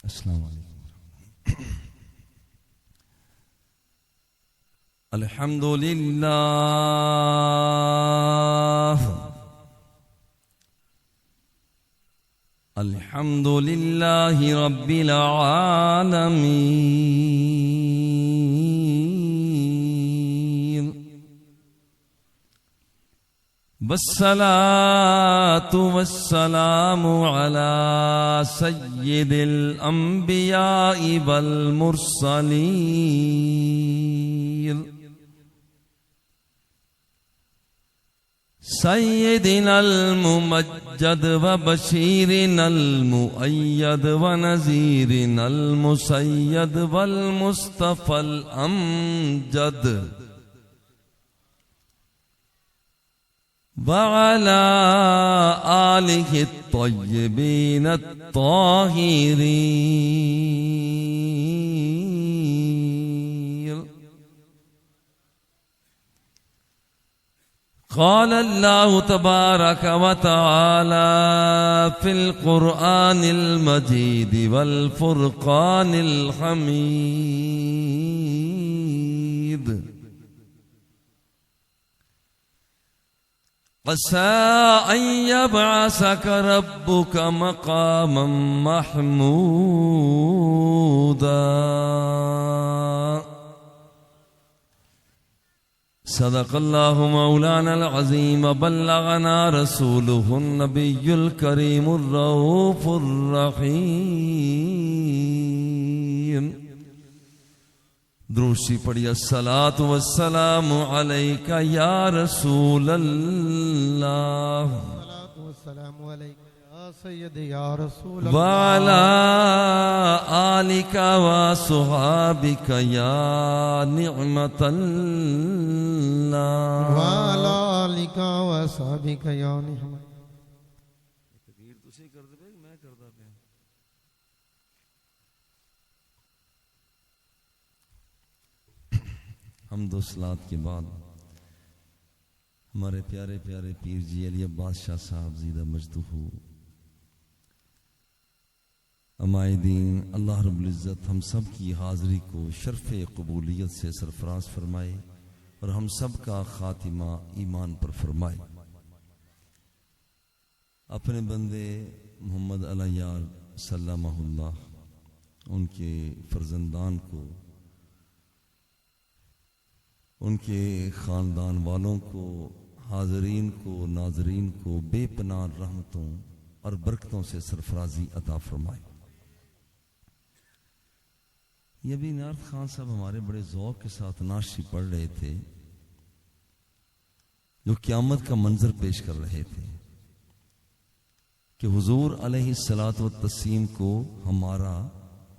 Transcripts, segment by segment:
अस्सलाम वालेकुम। अल्हम्दुलिल्लाह अल्हम्दुलिल्लाहि रब्बिल आलमीन वस्सलातु वस्सलामु अला सय्यिदिल अंबिया'i वल मुरसलीन सय्यिदिनल मुमज्जद व बशीरिनल मुअय्यद व नज़ीरिनल मुसय्यद वल मुस्तफ़ल अमजद वअला आलिहि त्तय्यिबीन त्ताहिरीन। क़ाल अल्लाहु तबारक व तआला फ़िल क़ुरआनिल मजीद वल फ़ुरक़ानिल हमीद असा अन यबअसक रब्बुक मक़ामम महमूदा। सदक़ल्लाहु मौलानल अज़ीम व बल्लगना रसूलुहुन नबियुल करीमुर रऊफ़ुर रहीम। द्रूशी पढ़िए अस्सलातु वस्सलामु अलैका या रसूल अल्लाह व अला आलिका व सुहाबिका या निअमतल्लाह व अला आलिका व सुहाबिका या निअमत। तकबीर तुसी कर दे मैं करदा पे। हम्दो सलात के बाद हमारे प्यारे प्यारे पीर जी अली अब्बास शाह साहब ज़ीदा मजदूहू अमायदीन अल्लाह रब्बुल इज़्ज़त हम सब की हाज़री को शर्फ़े क़बूलियत से सरफराज फरमाए और हम सब का खातिमा ईमान पर फरमाए। अपने बंदे मोहम्मद अलैयार सल्लल्लाहु उनके फर्जंदान को, उनके ख़ानदान वालों को, हाज़रीन को, नाज़रीन को बेपनाह रहमतों और बरकतों से सरफराजी अता फरमाए। ये भी नार्थ खान साहब हमारे बड़े ज़ौक़ के साथ नाशी पढ़ रहे थे, जो क़यामत का मंजर पेश कर रहे थे कि हुज़ूर अलैहिस्सलातु व तस्लीम को हमारा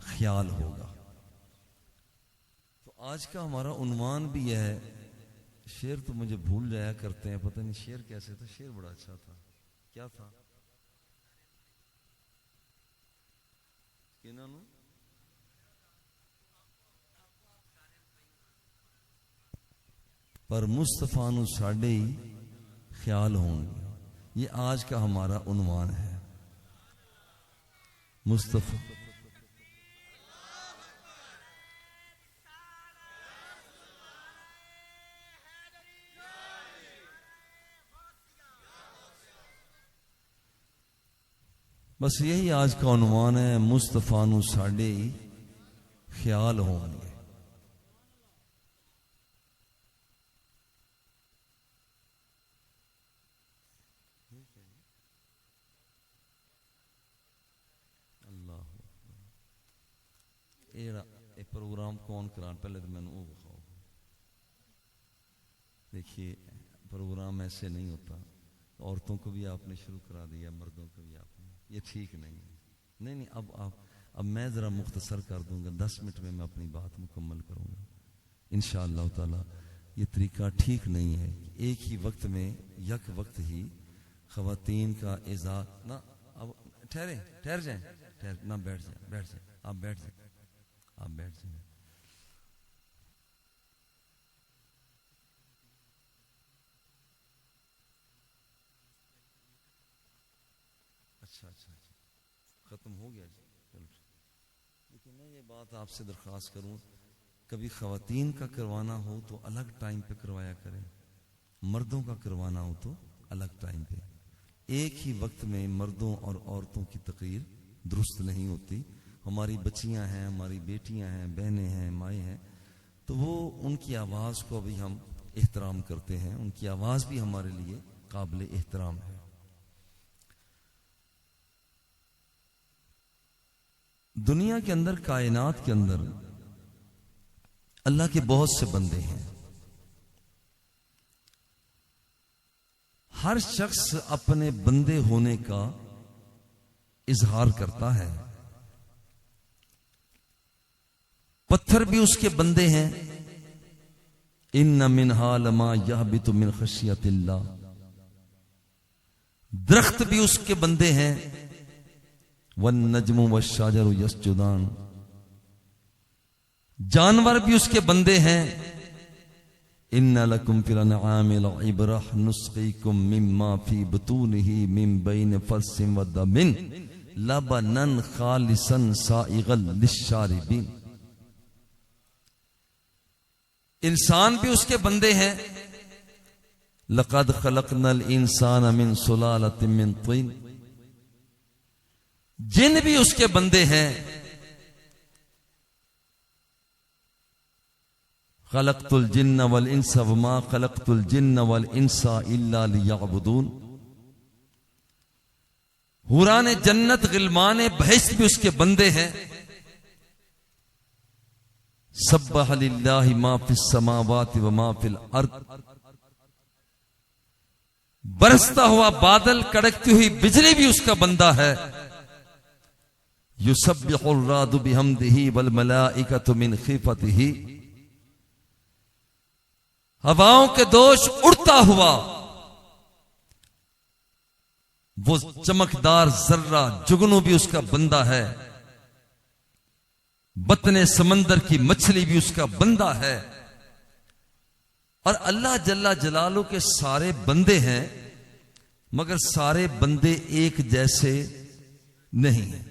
ख्याल होगा। तो आज का हमारा उन्वान भी यह है। शेर तो मुझे भूल जाया करते हैं, पता नहीं शेर कैसे था। शेर बड़ा अच्छा था, क्या था? पर मुस्तफा नू साडे ही ख्याल होंगे। ये आज का हमारा उन्वान है। मुस्तफा बस यही आज का उन्वान है। मुस्तफा नू साडे ही ख्याल होंगे। ये प्रोग्राम कौन करान? पहले तो मैंने वो बताओ। देखिए प्रोग्राम ऐसे नहीं होता। औरतों को भी आपने शुरू करा दिया, मर्दों को भी आपने। ये ठीक नहीं है। नहीं अब मैं ज़रा मुख्तसर कर दूंगा। 10 मिनट में मैं अपनी बात मुकम्मल करूंगा इंशाअल्लाह ताला। ये तरीका ठीक नहीं है। एक ही वक्त में यक वक्त ही ख़वातीन का इज़ात ना। अब ठहर जाए ना, बैठ जाए आप बैठ जाए। अच्छा खत्म हो गया जी, चलो। लेकिन मैं ये बात आपसे दरख्वास्त करूं, कभी ख़वातीन का करवाना हो तो अलग टाइम पे करवाया करें, मर्दों का करवाना हो तो अलग टाइम पे। एक ही वक्त में मर्दों और औरतों की तकरीर दुरुस्त नहीं होती। हमारी बच्चियां हैं, हमारी बेटियां हैं, बहनें हैं, माएँ हैं, तो वो उनकी आवाज़ को अभी हम एहतराम करते हैं, उनकी आवाज़ भी हमारे लिए काबिल एहतराम है। दुनिया के अंदर, कायनात के अंदर अल्लाह के बहुत से बंदे हैं। हर शख्स अपने बंदे होने का इजहार करता है। पत्थर भी उसके बंदे हैं। इन्ना मिन्हा लमा यहबितु मिन खशियतिल्लाह। दरख्त भी उसके बंदे हैं। वन नजमु वश्शाजरु यस्जुदान। जानवर भी उसके बंदे हैं। इन्ना लकुम फिल अनआमि लइब्रह नुस्कीकुम मिम्मा फी बुतूनिही मिन बैन फरसिन व दमिन लबनन खालिसन साइगल लिश्शारिबिन। इंसान भी उसके बंदे हैं। लक़द खलक़नल इंसान मिन सुलालतिन मिन तीन। जिन भी उसके बंदे हैं। खलक़तुल जिन्न वल इंसा वमा खलक़तुल जिन्न वल इंसा इल्ला लियअबुदून। हुराने जन्नत, गिलमाने बहिश्त भी उसके बंदे हैं। सब्बह लिल्लाहि मा फिस समावाति व मा फिल अर्द। बरसता हुआ बादल, कड़कती हुई बिजली भी उसका बंदा है। युसब्बिहुर रादु बिहम्दिही वल मलाइकतु मिन खीफतिही। हवाओं के दोष उड़ता हुआ वो चमकदार जर्रा जुगनू भी उसका बंदा है। बतने समंदर की मछली भी उसका बंदा है। और अल्लाह जल्ला जलालू के सारे बंदे हैं, मगर सारे बंदे एक जैसे नहीं है।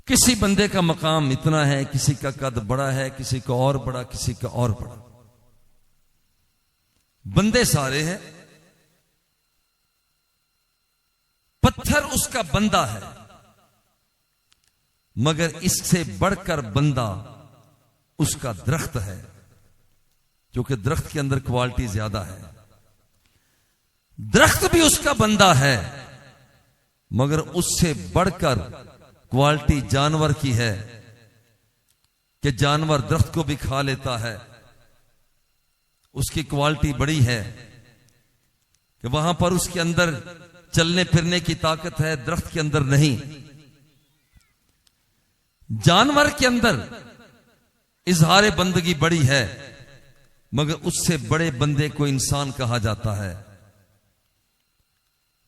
किसी बंदे का मकाम इतना है, किसी का कद बड़ा है, किसी का और बड़ा, किसी का और बड़ा। बंदे सारे हैं। पत्थर उसका बंदा है, मगर इससे बढ़कर बंदा उसका दरख्त है, क्योंकि दरख्त के अंदर क्वालिटी ज्यादा है। दरख्त भी उसका बंदा है, मगर उससे बढ़कर क्वालिटी जानवर की है कि जानवर दरख्त को भी खा लेता है। उसकी क्वालिटी बड़ी है कि वहां पर उसके अंदर चलने फिरने की ताकत है, दरख्त के अंदर नहीं। जानवर के अंदर इजहार बंदगी बड़ी है, मगर उससे बड़े बंदे को इंसान कहा जाता है,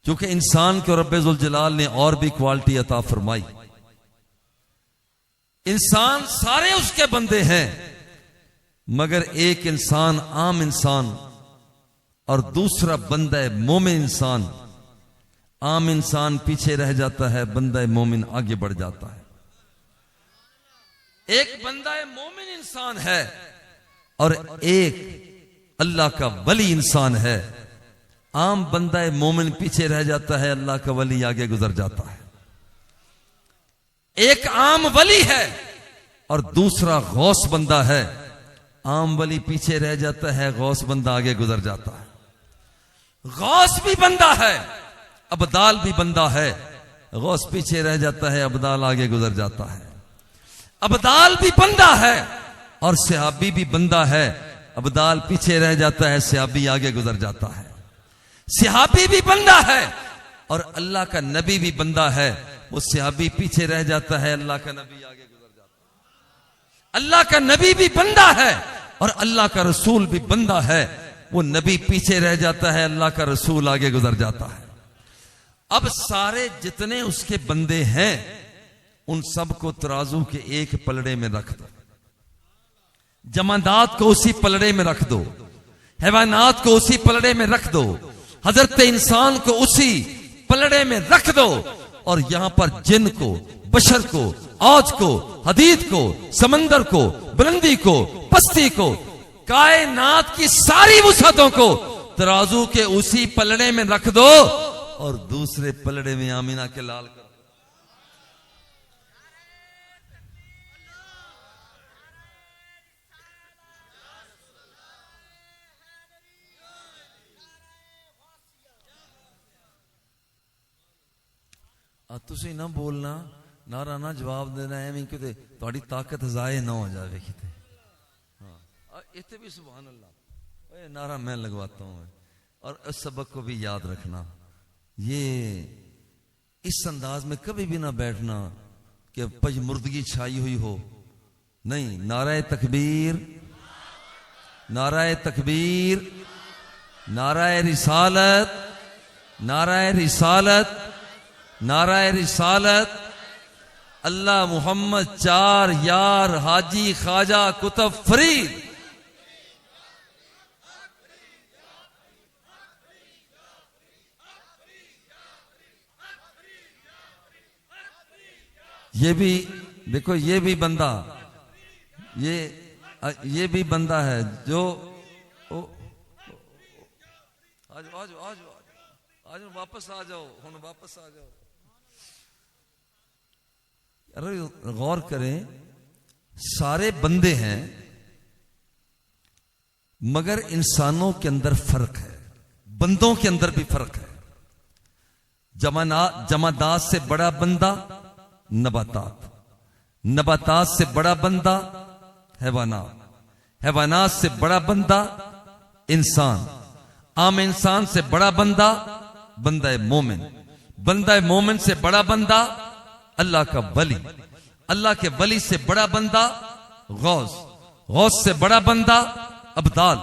क्योंकि इंसान को रब्बे जुल जलाल ने और भी क्वालिटी अता फरमाई। इंसान सारे उसके बंदे हैं, मगर एक इंसान आम इंसान और दूसरा बंदा मोमिन इंसान। आम इंसान पीछे रह जाता है, बंदा मोमिन आगे बढ़ जाता है। एक बंदा मोमिन इंसान है और एक अल्लाह का वली इंसान है। आम बंदा मोमिन पीछे रह जाता है, अल्लाह का वली आगे गुजर जाता है। एक आम वली है और दूसरा गौस बंदा है। आम वली पीछे रह जाता है, गौस बंदा आगे गुजर जाता है। गौस भी बंदा है, अबदाल भी बंदा है। गौस पीछे रह जाता है, अबदाल आगे गुजर जाता है। अबदाल भी बंदा है और सहाबी भी बंदा है। अबदाल पीछे रह जाता है, सहाबी आगे गुजर जाता है। सहाबी भी बंदा है और अल्लाह का नबी भी बंदा है। वो सहाबी पीछे रह जाता है, अल्लाह का नबी आगे गुजर जाता है। अल्लाह का नबी भी बंदा है और अल्लाह का रसूल भी बंदा है। वो नबी पीछे रह जाता है, अल्लाह का रसूल आगे गुजर जाता है। अब सारे जितने उसके बंदे हैं, उन सबको तराजू के एक पलड़े में रख दो। जमादात को उसी पलड़े में रख दो, हैवानात को उसी पलड़े में रख दो, हजरत इंसान को उसी पलड़े में रख दो, और यहां पर जिन को, बशर को, औज को, हदीद को, समंदर को, बुलंदी को, पस्ती को, कायनात की सारी वुसअतों को तराजू के उसी पलड़े में रख दो और दूसरे पलड़े में आमीना के लाल कर। तुसी ना बोलना, नारा ना जवाब देना, एवं किते थोड़ी ताकत जाए ना हो जाए किते। हाँ इतने भी सुभान अल्लाह नारा मैं लगवाता हूँ। और इस सबक को भी याद रखना, ये इस अंदाज में कभी भी ना बैठना कि पजमुर्दगी छाई हुई हो। नहीं, नाराए तकबीर, नाराए तकबीर, नाराए रिसालत, नाराए रिसालत, नाराए रिसालत, अल्लाह मोहम्मद चार यार हाजी ख्वाजा कुतुब फरीद। ये भी देखो, ये भी बंदा, ये भी बंदा है जो आज आज आज आज वापस आ जाओ, हुन वापस आ जाओ। अरे गौर करें, सारे बंदे हैं मगर इंसानों के अंदर फर्क है, बंदों के अंदर भी फर्क है। जमादात से बड़ा बंदा नबातात, नबातात से बड़ा बंदा हैवानात, हैवानात से बड़ा बंदा इंसान, आम इंसान से बड़ा बंदा बंदा मोमिन, बंदा मोमिन से बड़ा बंदा अल्लाह का वली, अल्लाह के वली से बड़ा बंदा गौस, गौस से बड़ा बंदा अब्दाल,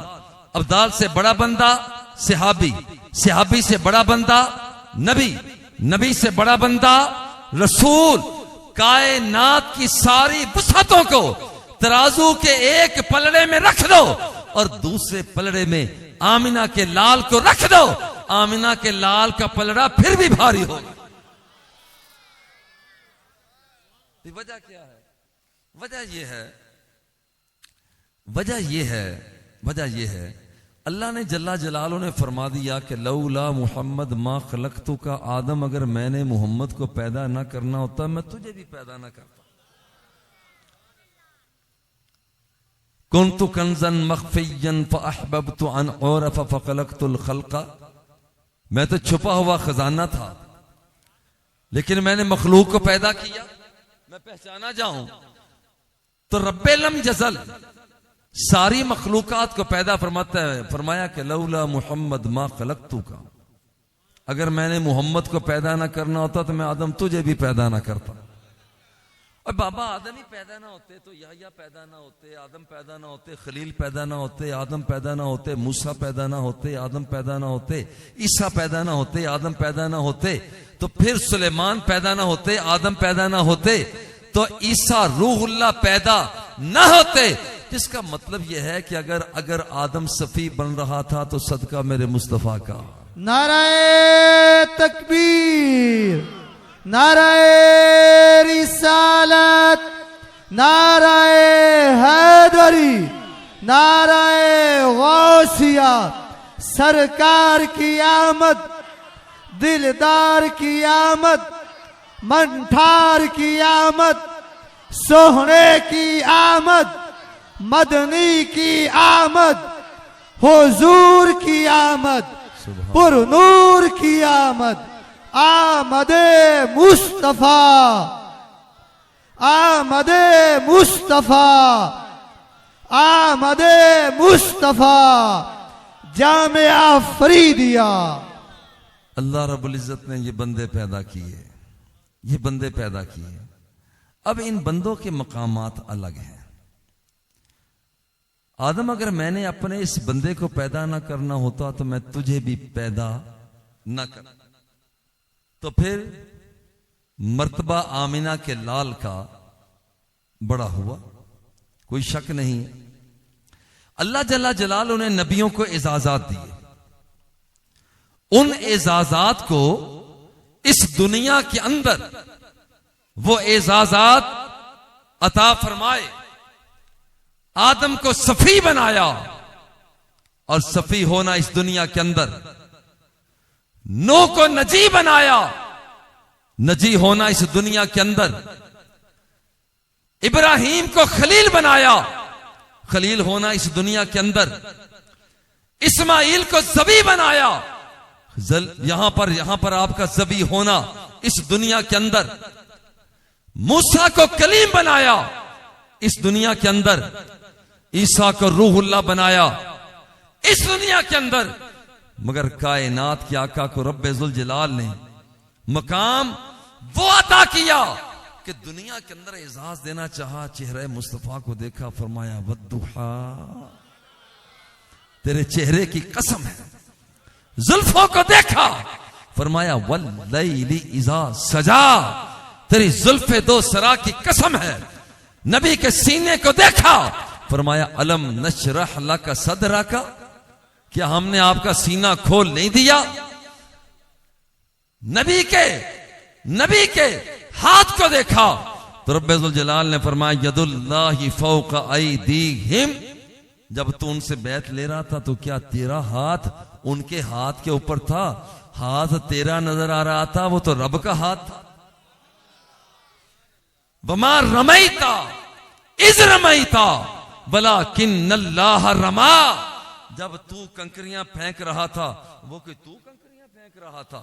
अब्दाल से बड़ा बंदा सिहाबी, सिहाबी से बड़ा बंदा नबी, नबी से बड़ा बंदा रसूल। कायनात की सारी वुसअतों को तराजू के एक पलड़े में रख दो और दूसरे पलड़े में आमिना के लाल को रख दो, आमिना के लाल का पलड़ा फिर भी भारी होगा। वजह क्या है? वजह यह है, वजह यह है, वजह यह है, अल्लाह ने जल्ला जलालो ने फरमा दिया कि लौला मुहम्मद मा खलक़तु का, आदम अगर मैंने मोहम्मद को पैदा ना करना होता मैं तुझे भी पैदा ना करता। कुन्तु कंज़न मख़फ़िय्यन फ़अहबब्तु अन उरफ़ फ़ख़लक़तुल ख़ल्क़, मैं तो छुपा हुआ खजाना था लेकिन मैंने मखलूक को पैदा किया, मैं पहचाना जाऊं। तो रब्बे लम यज़ल सारी मखलूकात को पैदा फरमाता है, फरमाया कि लौला मुहम्मद मा खलक़तु का, अगर मैंने मोहम्मद को पैदा ना करना होता तो मैं आदम तुझे भी पैदा ना करता। और बाबा आदम ही पैदा ना होते तो याह्या पैदा ना होते, आदम पैदा ना होते, खलील पैदा ना होते, आदम पैदा ना होते, मूसा पैदा ना होते, आदम पैदा ना होते, ईसा पैदा ना होते, आदम पैदा ना होते, तो फिर सुलेमान पैदा ना होते, आदम पैदा ना होते, तो ईसा रूहुल्लाह पैदा ना होते। जिसका मतलब यह है कि अगर आदम सफी बन रहा था तो सदका मेरे मुस्तफा का। नाराए तकबीर, नाराए रिसालत, नाराए हैदरी, नाराए गौसिया, सरकार की आमद, दिलदार की आमद, मंठार की आमद, सोहने की आमद, मदनी की आमद, हुजूर की आमद, पुरनूर की आमद, आमदे मुस्तफा, आमदे मुस्तफा, आमदे मुस्तफा, जामिया फरीदिया। अल्लाह रब्बुल इज्जत ने ये बंदे पैदा किए, ये बंदे पैदा किए। अब इन बंदों के मकामात अलग हैं। आदम अगर मैंने अपने इस बंदे को पैदा ना करना होता तो मैं तुझे भी पैदा ना कर, तो फिर मर्तबा आमिना के लाल का बड़ा हुआ, कोई शक नहीं है। अल्लाह जल्ला जलाल ने नबियों को इजाजात दिए, उन इजाजात को इस दुनिया के अंदर वो इजाजात अता फरमाए। आदम को सफी बनाया, और सफी होना इस दुनिया के अंदर। नूह को नजी बनाया, नजी होना इस दुनिया के अंदर। इब्राहीम को खलील बनाया, खलील होना इस दुनिया के अंदर। इस्माइल को ज़बी बनाया, यहां पर आपका ज़बी होना इस दुनिया के अंदर। मूसा को कलीम बनाया इस दुनिया के अंदर। ईसा को रूहुल्लाह बनाया इस दुनिया के अंदर। मगर कायनात के आका को रब्बे जुल जलाल ने मकाम वो अता किया कि दुनिया के अंदर एजाज देना चाहा। चेहरे मुस्तफा को देखा, फरमाया वद्दुहा, तेरे चेहरे की कसम है। जुल्फों को देखा, फरमाया वल्लैली इज़ा सजा, तेरी जुल्फे दो सरा की कसम है। नबी के सीने को देखा, फरमाया अलम नशरह लका सदरका, क्या हमने आपका सीना खोल नहीं दिया। नबी के हाथ को देखा तो रब्बुल जलाल ने फरमाया यदुल्लाहि फौका ऐदीहिम, जब तू उनसे बैत ले रहा था तो क्या तेरा हाथ उनके हाथ के ऊपर था? हाथ तेरा नजर आ रहा था, वो तो रब का हाथ था। वमा रमैता इज रमैता वलाकिन्नल्लाह रमा, जब तू कंकरियां फेंक रहा था वो कि तू कंकरियां फेंक रहा था।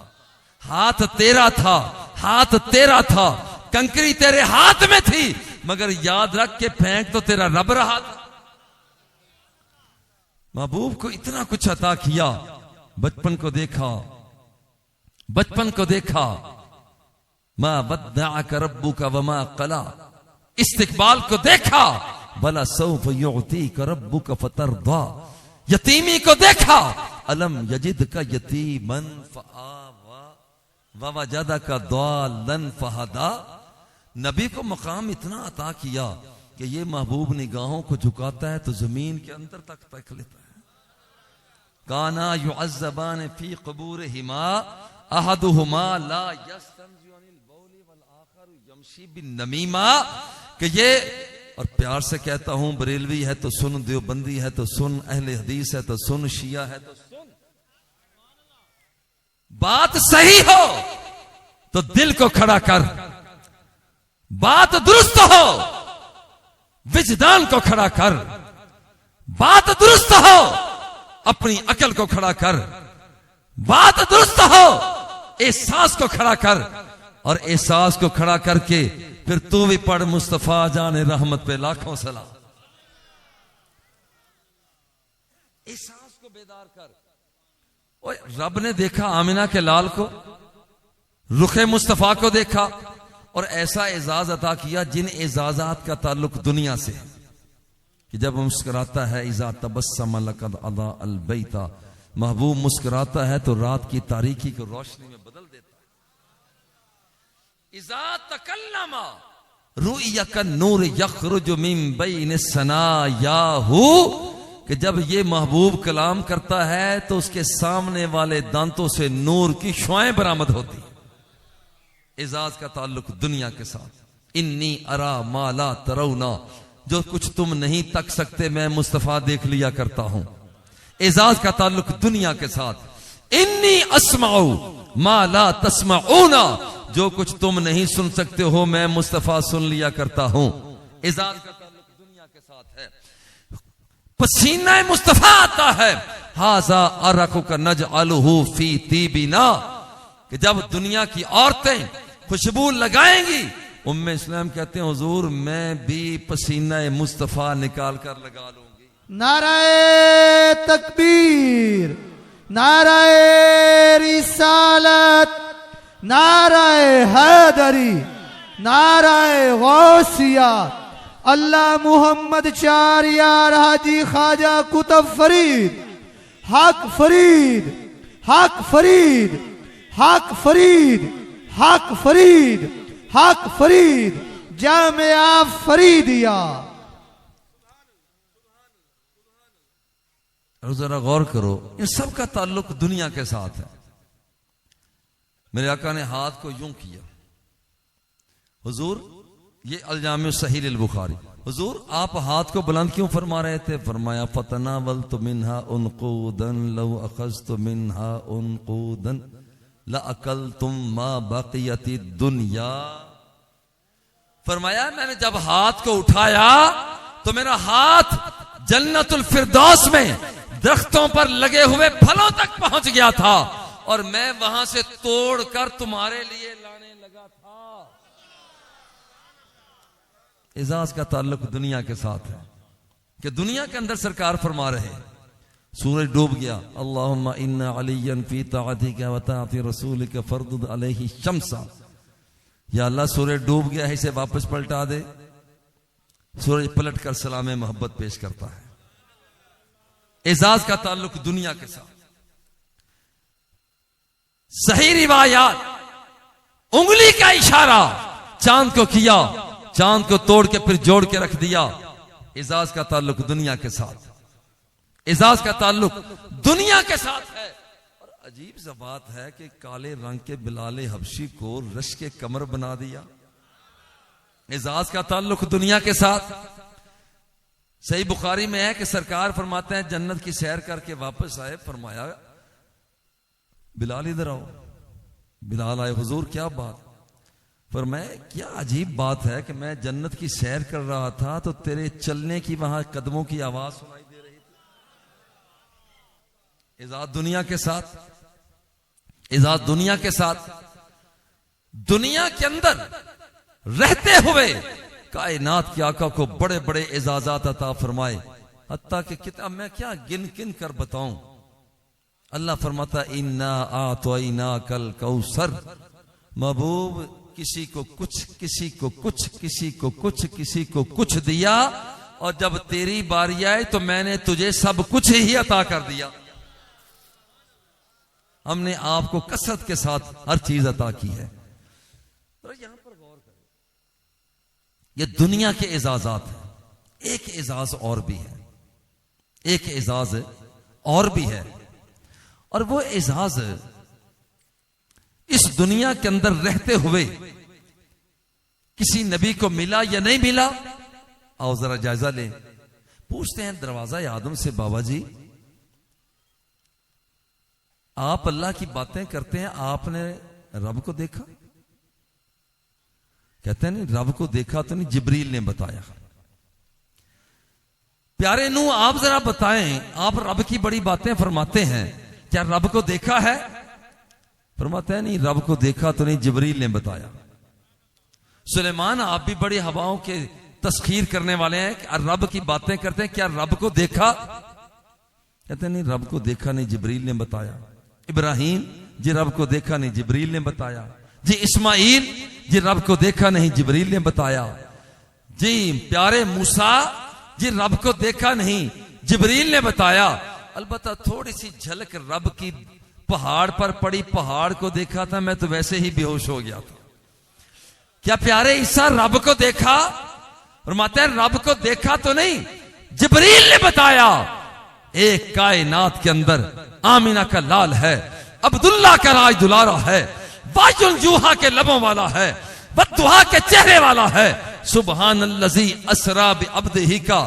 हाथ तेरा था, हाथ तेरा था, कंकरी तेरे हाथ में थी, मगर याद रख के फेंक तो तेरा रब रहा था। महबूब को इतना कुछ अता किया। बचपन को देखा, मा वद्दअक रब्बुका वमा कला, इस्तिकबाल को देखा, भला सौफ युअतीका रब्बुका फतरदा, यतीमी को देखा, अलम यजिदका यतीमन फआवा ववजदका दालन फहदा। नबी को मकाम इतना अता किया कि ये महबूब निगाहों को झुकाता है तो जमीन के अंदर तक तक लेता है। काना युअज़्ज़बान फी क़ुबूरिहिमा अहदुहुमा ला यस्तंज़िउ अनिल बौली वल आखरु यमशी बिन नमीमा, कि ये, और प्यार से कहता हूं, बरेलवी है तो सुन, देवबंदी है तो सुन, अहले हदीस है तो सुन, शिया है तो सुन। बात सही हो तो दिल को खड़ा कर, बात दुरुस्त हो विजदान को खड़ा कर, बात दुरुस्त हो अपनी अकल को खड़ा कर, बात दुरुस्त हो एहसास को खड़ा कर, और एहसास को खड़ा करके फिर तू भी पढ़ मुस्तफा जाने रहमत पे लाखों सलाम। एहसास को बेदार कर। ओए रब ने देखा आमिना के लाल को, रुखे मुस्तफा को देखा, और ऐसा एजाज अता किया जिन एजाजात का ताल्लुक दुनिया से, कि जब मुस्कुराता है इज़ा तबस्सम लक़द अदा अल बैता, महबूब मुस्कुराता है तो रात की तारीकी को रोशनी में बदल देता है। इज़ा तकल्लमा रुइयका नूर यखरुजु मिन बैन सनायाहु, कि जब ये महबूब कलाम करता है तो उसके सामने वाले दांतों से नूर की शुआएं बरामद होती है। एजाज का ताल्लुक दुनिया के साथ। इन्नी अरा माला तरौना, जो कुछ तुम नहीं तक सकते मैं मुस्तफा देख लिया करता हूं। एजाज का ताल्लुक दुनिया के साथ। इन्नी अस्माउ माला तस्माऊना, जो कुछ तुम नहीं सुन सकते हो मैं मुस्तफा सुन लिया करता हूं। एजाज का ताल्लुक दुनिया के साथ है। पसीना मुस्तफा आता है, हाजा अरकु का नजअलहु फी तीबिना, कि जब दुनिया की औरतें खुशबू लगाएंगी, उम्मे इस्लाम कहते हैं हुजूर मैं भी पसीना मुस्तफा निकाल कर लगा लूंगी। नाराए तकबीर, नाराए रिसालत, नाराए हैदरी, नाराए गौसिया, अल्लाह मुहम्मद चार यार हाजी ख्वाजा कुतुब फरीद, हक फरीद, हक फरीद, हक फरीद, हक फरीद, हक फरीद, जामिया फरीदिया। और जरा गौर करो, इन सब का ताल्लुक दुनिया के साथ है। मेरे आका ने हाथ को यूं किया, हुजूर ये अलजाम सहीह अल बुखारी। हुजूर आप हाथ को बुलंद क्यों फरमा रहे थे? फरमाया फतनावलतु मिन्हा उनकूदन लौ अखज़तु मिन्हा उनकूदन लअकलतुम मा बक़ियति दुनिया। फरमाया मैंने जब हाथ को उठाया तो मेरा हाथ जन्नतुल फिरदौस में दरख्तों पर लगे हुए फलों तक पहुंच गया था और मैं वहां से तोड़कर तुम्हारे लिए लाने लगा था। एजाज का ताल्लुक दुनिया के साथ है कि दुनिया के अंदर सरकार फरमा रहे हैं। सूरज डूब गया, अल्लाहुम्मा इन्ना अलियन फी ताअतिका व ताअति रसूलिका फरदुद अलैहि शम्सा। या अल्लाह सूरज डूब गया है, इसे वापस पलटा दे। सूरज पलट कर सलाम मोहब्बत पेश करता है। एजाज का ताल्लुक दुनिया के साथ। सही रिवायात, उंगली का इशारा चांद को किया, चांद को तोड़ के फिर जोड़ के रख दिया। एजाज का ताल्लुक दुनिया के साथ, एजाज का ताल्लुक दुनिया के साथ है। और अजीब सा बात है कि काले रंग के बिलाले हबशी को रश के कमर बना दिया। एजाज का ताल्लुक दुनिया के साथ। सही बुखारी में है कि सरकार फरमाते हैं जन्नत की सैर करके वापस आए, फरमाया बिलाल इधर आओ। बिलाल आए, हुजूर क्या बात? फरमाया क्या अजीब बात है कि मैं जन्नत की सैर कर रहा था तो तेरे चलने की वहां कदमों की आवाज सुनाई दे रही थी। एजाज दुनिया के साथ, एजाज दुनिया के साथ। दुनिया के अंदर रहते हुए कायनात के आका को बड़े बड़े एजाजात अता फरमाए, हत्ता कि कितना मैं क्या गिन गिन कर बताऊं। अल्लाह फरमाता इन्ना आतोइना कल कौसर। महबूब किसी को कुछ, किसी को कुछ, किसी को कुछ, किसी को कुछ दिया और जब तेरी बारी आई तो मैंने तुझे सब कुछ ही अता कर दिया। हमने आपको कसरत के साथ हर चीज अता की है। तो यहां पर गौर करें, ये दुनिया के एजाजात हैं। एक एजाज और भी है, एक एजाज और भी है, और वो एजाज इस दुनिया के अंदर रहते हुए किसी नबी को मिला या नहीं मिला। आओ जरा जायजा लें। पूछते हैं दरवाजा आदम से, बाबा जी आप अल्लाह की बातें करते हैं, आपने रब को देखा? कहते हैं नहीं, रब को देखा तो नहीं, जिब्रील ने बताया। प्यारे नू आप जरा बताएं, आप रब की बड़ी बातें फरमाते हैं, क्या रब को देखा है? फरमाते हैं नहीं, रब को देखा तो नहीं, जिब्रील ने बताया। सुलेमान आप भी बड़ी हवाओं के तस्खीर करने वाले हैं, रब की बातें करते हैं, क्या रब को देखा? कहते हैं नहीं, रब को देखा नहीं, जिब्रील ने बताया। इब्राहिम जी रब को देखा नहीं, जिब्रील ने बताया। जी इस्माइल जी रब को देखा नहीं, जिब्रील ने बताया। जी प्यारे मूसा जी रब को देखा नहीं, जिब्रील ने बताया। अलबत्ता थोड़ी सी झलक रब की पहाड़ पर पड़ी, पहाड़ को देखा था मैं तो वैसे ही बेहोश हो गया था। क्या प्यारे ईसा रब को देखा? फरमाते हैं रब को देखा तो नहीं, जिब्रील ने बताया। एक कायनात के अंदर आमीना का लाल है, अब्दुल्ला का राज दुलारा है, वाजुल जूहा के लबों वाला है, बद्दुहा के चेहरे वाला है, सुबहानल्लज़ी असरा बि अब्दिही का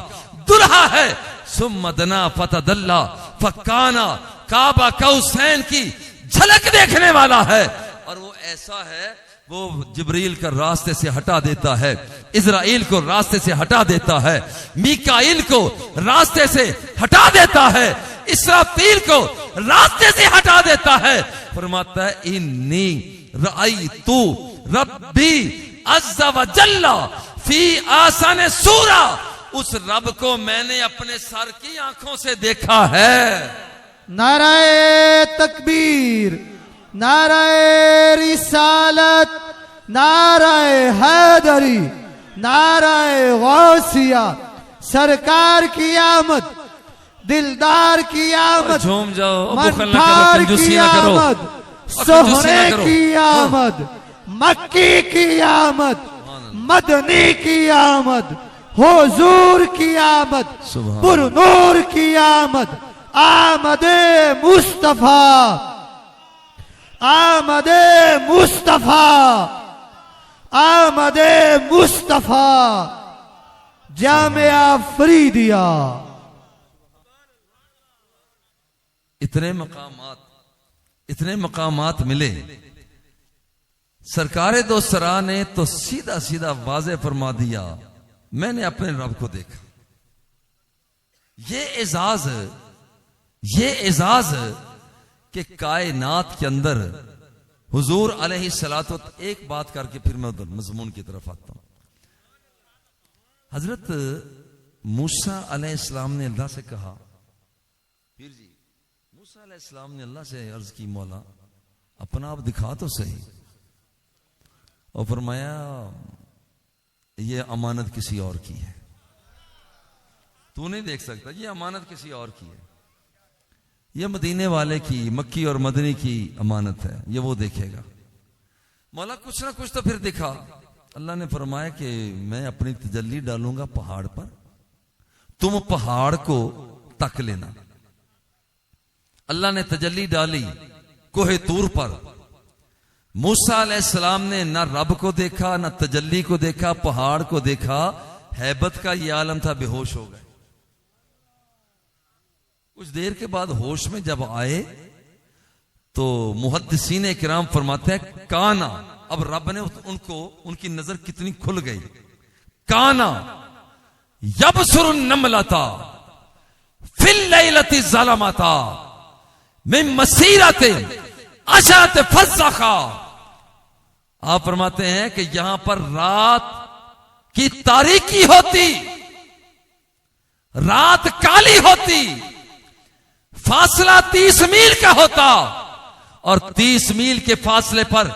दुल्हा है। सुम्मदना फतदल्ला फकाना काबा कौसैन की झलक देखने वाला है। और वो ऐसा है, वो जिब्रील का रास्ते से हटा देता है, इज़राइल को रास्ते से हटा देता है, मीकाइल को रास्ते से हटा देता है, इसराफील को रास्ते से हटा देता है। फरमाता है इन्नी रअयतु रब्बी अज़्ज़ा व जल्ला फी आसान सूरा। उस रब को मैंने अपने सर की आंखों से देखा है। नाराए तकबीर, नाराए रिसालत, नाराए हैदरी, नाराए गौसिया। सरकार की आमद, दिलदार की आमद, झूम जाओ, मंठार की आमद, सोहरे की आमद, मक्की की आमद, मदनी की आमद, हुजूर की आमद, पुरनूर की आमद, आमदे मुस्तफा, आमदे मुस्तफा, आमदे मुस्तफा जामिया फरीदिया। इतने मकामात मिले। सरकारे दो सरा ने तो सीधा सीधा वाज़े फरमा दिया, मैंने अपने रब को देखा। ये एजाज के कायनात के अंदर हुजूर अलैहिस्सलातो। एक बात करके फिर मैं उधर मजमून की तरफ आता हूं। हजरत मूसा अलैहिस्सलाम ने अल्लाह से कहा, पीर जी मूसा अलैहिस्सलाम ने अल्लाह से अर्ज की, मौला अपना आप दिखा तो सही। और फरमाया ये अमानत किसी और की है, तू नहीं देख सकता, ये अमानत किसी और की है। ये मदीने वाले की, मक्की और मदनी की अमानत है, ये वो देखेगा। मौला कुछ ना कुछ तो फिर दिखा। अल्लाह ने फरमाया कि मैं अपनी तजल्ली डालूंगा पहाड़ पर, तुम पहाड़ को तक लेना। अल्लाह ने तजल्ली डाली कोहे तूर पर। मूसा अलैहिस्सलाम ने ना रब को देखा, ना तजल्ली को देखा, पहाड़ को देखा। हैबत का ये आलम था, बेहोश हो गए। कुछ देर के बाद होश में जब आए तो मुहद्दिसीन किराम फरमाते हैं काना। अब रब ने उनको, उनकी नजर कितनी खुल गई। काना यबसुरुन नमलता फिल लैलति ज़लमता मिन मसीरते अशरत फज़्ज़खा। आप फरमाते हैं कि यहां पर रात की तारीकी होती, रात काली होती, फासला 30 मील का होता और 30 मील के फासले पर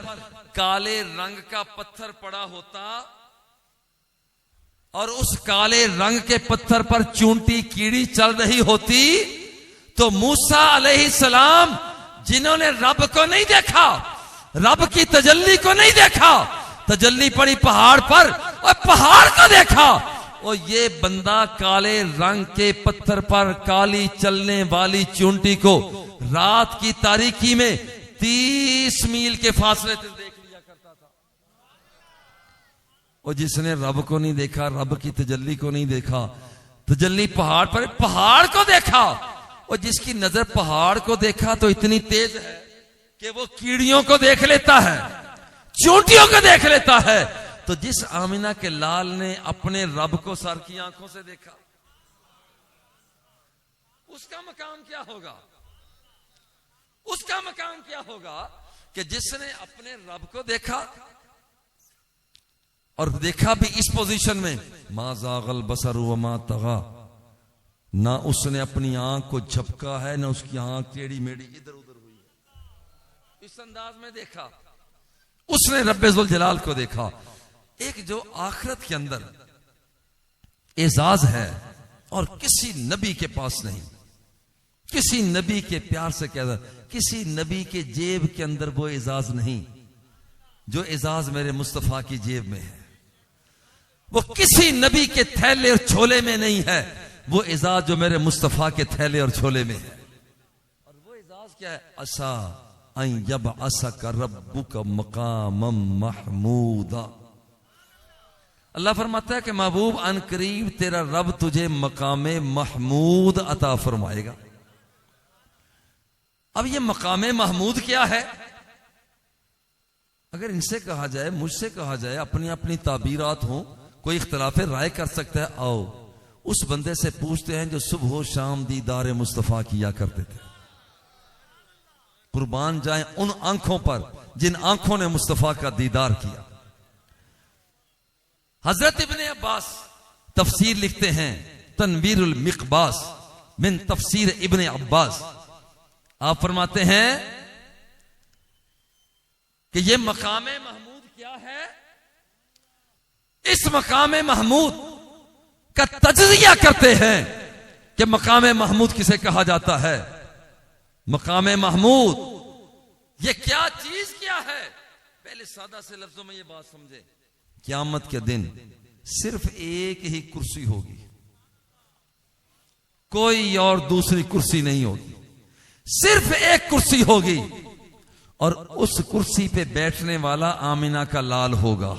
काले रंग का पत्थर पड़ा होता और उस काले रंग के पत्थर पर चूंटी कीड़ी चल रही होती। तो मूसा अलैहिस्सलाम जिन्होंने रब को नहीं देखा, रब की तजल्ली को नहीं देखा, तजल्ली पड़ी पहाड़ पर और पहाड़ को देखा। और ये बंदा काले रंग के पत्थर पर काली चलने वाली चूंटी को रात की तारीकी में 30 मील के फासले से देख लिया करता था। और जिसने रब को नहीं देखा, रब की तजल्ली को नहीं देखा, तजल्ली पहाड़ पर, पहाड़ को देखा। और जिसकी नजर पहाड़ को देखा तो इतनी तेज है कि वो कीड़ियों को देख लेता है, चूंटियों को देख लेता है। तो जिस आमिना के लाल ने अपने रब को सर की आंखों से देखा, उसका मकाम क्या होगा? उसका मकाम क्या होगा कि जिसने अपने रब को देखा और देखा भी इस पोजीशन में, मा ज़ागल बसर व मा तगा, ना उसने अपनी आंख को झपका है, ना उसकी आंख टेढ़ी मेढ़ी इधर उधर हुई है। इस अंदाज में देखा उसने रब्बे जुल जलाल को देखा। एक जो आखिरत के अंदर एजाज है और किसी नबी के पास नहीं, किसी नबी के प्यार से कहता, किसी नबी के जेब के अंदर वो एजाज नहीं जो एजाज मेरे मुस्तफा की जेब में है। वो किसी नबी के थैले और छोले में नहीं है, वो एजाज जो मेरे मुस्तफा के थैले और छोले में है। और वो एजाज क्या है? असा अन यबअसका रब्बुका मकामम महमूदा। अल्लाह फरमाता है कि महबूब अन करीब तेरा रब तुझे मकामे महमूद अता फरमाएगा। अब ये मकामे महमूद क्या है? अगर इनसे कहा जाए, मुझसे कहा जाए, अपनी अपनी ताबीरात हो, कोई इख्तलाफ राय कर सकता है। आओ उस बंदे से पूछते हैं जो सुबह शाम दीदार मुस्तफा किया करते थे। कुर्बान जाए उन आंखों पर जिन आंखों ने मुस्तफा का दीदार किया। हजरत इब्ने अब्बास तफसीर लिखते हैं, तनवीरुल मिकबास मिन तफसीर इब्ने अब्बास। आप फरमाते हैं कि यह मकामे महमूद क्या है? इस मकामे महमूद का तजज़िया करते हैं कि मकामे महमूद किसे कहा जाता है। मकामे महमूद ये क्या चीज क्या है? पहले सादा से लफ्जों में ये बात समझे। क़यामत के दिन सिर्फ एक ही कुर्सी होगी, कोई और दूसरी कुर्सी नहीं होगी। सिर्फ एक कुर्सी होगी और उस कुर्सी पे बैठने वाला आमिना का लाल होगा।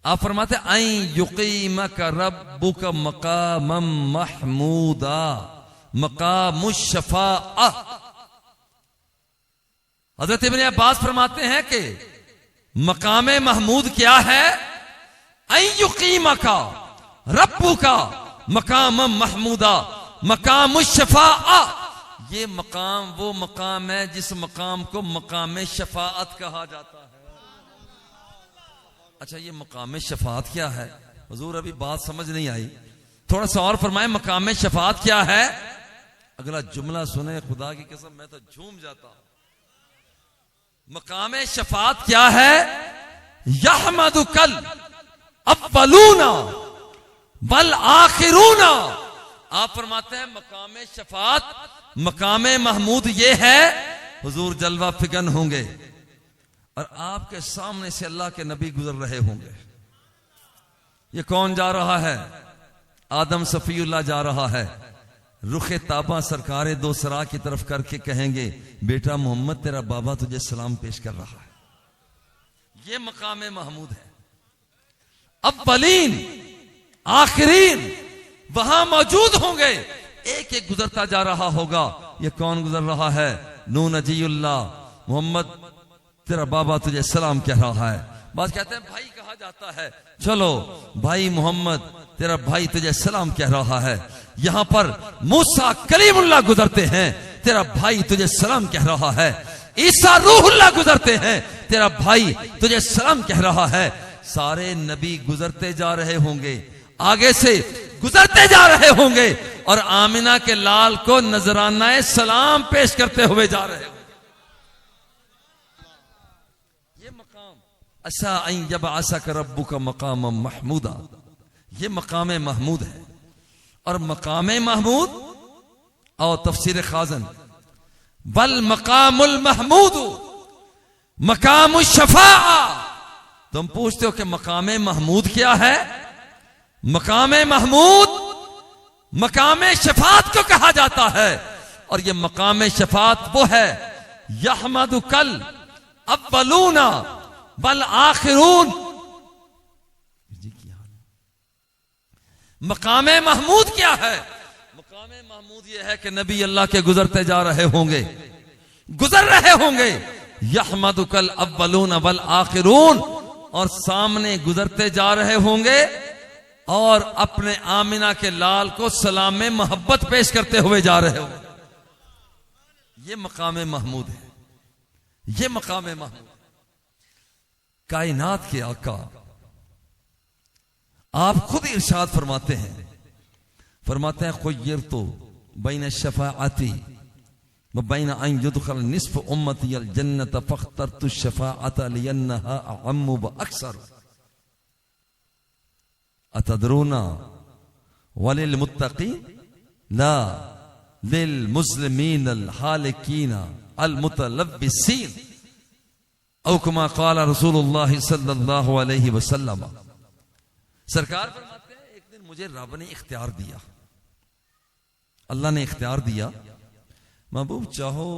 आप फरमाते आई युकीमका रब्बुका मकामम महमूदा मकामुश शफाअ। हजरत इब्ने अब्बास फरमाते हैं कि मकामे महमूद क्या है? आई युकीमका रब्बुका मकामम महमूदा मकामुश शफाअ। ये मकाम वो मकाम है जिस मकाम को मकाम शफाअत कहा जाता है। अच्छा, ये मकाम शफाअत क्या है? हुजूर अभी बात समझ नहीं आई, थोड़ा सा और फरमाए मकाम शफाअत क्या है। अगला जुमला सुने, खुदा की कसम मैं तो झूम जाता हूं। मकाम शफाअत क्या है? यहमदुकल अव्वलूना वल आखिरूना। आप फरमाते हैं मकाम शफाअत मकाम महमूद ये है, हुजूर जलवा फिगन होंगे और आपके सामने से अल्लाह के नबी गुजर रहे होंगे। ये कौन जा रहा है? आदम सफीउल्लाह जा रहा है। रुखे ताबा सरकारे दो सरा की तरफ करके कहेंगे, बेटा मोहम्मद तेरा बाबा तुझे सलाम पेश कर रहा है। ये मकाम महमूद है। अव्वलीन आखिरीन वहां मौजूद होंगे, एक एक गुजरता जा रहा होगा। ये कौन गुजर रहा है? नू नजीउल्लाह, मोहम्मद तेरा बाबा तुझे सलाम कह रहा है। बात कहते हैं भाई कहा जाता है, चलो भाई मोहम्मद तेरा भाई तुझे सलाम कह रहा है। यहां पर मूसा कलीमुल्लाह गुजरते हैं, तेरा भाई तुझे सलाम कह रहा है। ईसा रूहुल्लाह गुजरते हैं, तेरा भाई तुझे सलाम कह रहा है। सारे नबी गुजरते जा रहे होंगे, आगे से गुजरते जा रहे होंगे और आमिना के लाल को नजराना सलाम पेश करते हुए जा रहे होंगे। ये मकाम असा जब आसा का रब्बू का मकाम महमूदा, ये मकाम महमूद है। और मकाम महमूद और तफसीर खाजन बल मकामुल महमूद मकाम शफाअ। तुम पूछते हो कि मकाम महमूद क्या है? मकाम महमूद मकाम शफाअत को कहा जाता है। और ये मकाम शफाअत वो है यहमदुकल अव्वलूना बल आखिरून। मकाम महमूद क्या है? मकाम महमूद यह है कि नबी अल्लाह के गुजरते जा रहे होंगे, गुजर रहे होंगे। यहमदुकल अव्वलून वल आखिरून, और सामने गुजरते जा रहे होंगे और अपने आमिना के लाल को सलाम में मोहब्बत पेश करते हुए जा रहे होंगे। ये मकाम महमूद है। ये मकाम महमूद कायनात के आका आप खुद इरशाद फरमाते हैं, खुय्यर तो बैन शफाअती व बैन अन युदखल निस्फ उम्मती अल जन्नत फख्तरतु शफाअत लिअन्नहा अअम्मु व अक्सर। अतदरूना वलिल मुत्तकीन ला लिल मुस्लिमीन अल हालिकीन अल मुतलब्बिसीन औ कमा क़ाल रसूलुल्लाह सल्लल्लाहु अलैहि वसल्लम। सरकार फरमाते हैं एक दिन मुझे रब ने इख्तियार दिया, अल्लाह ने इख्तियार दिया, महबूब चाहो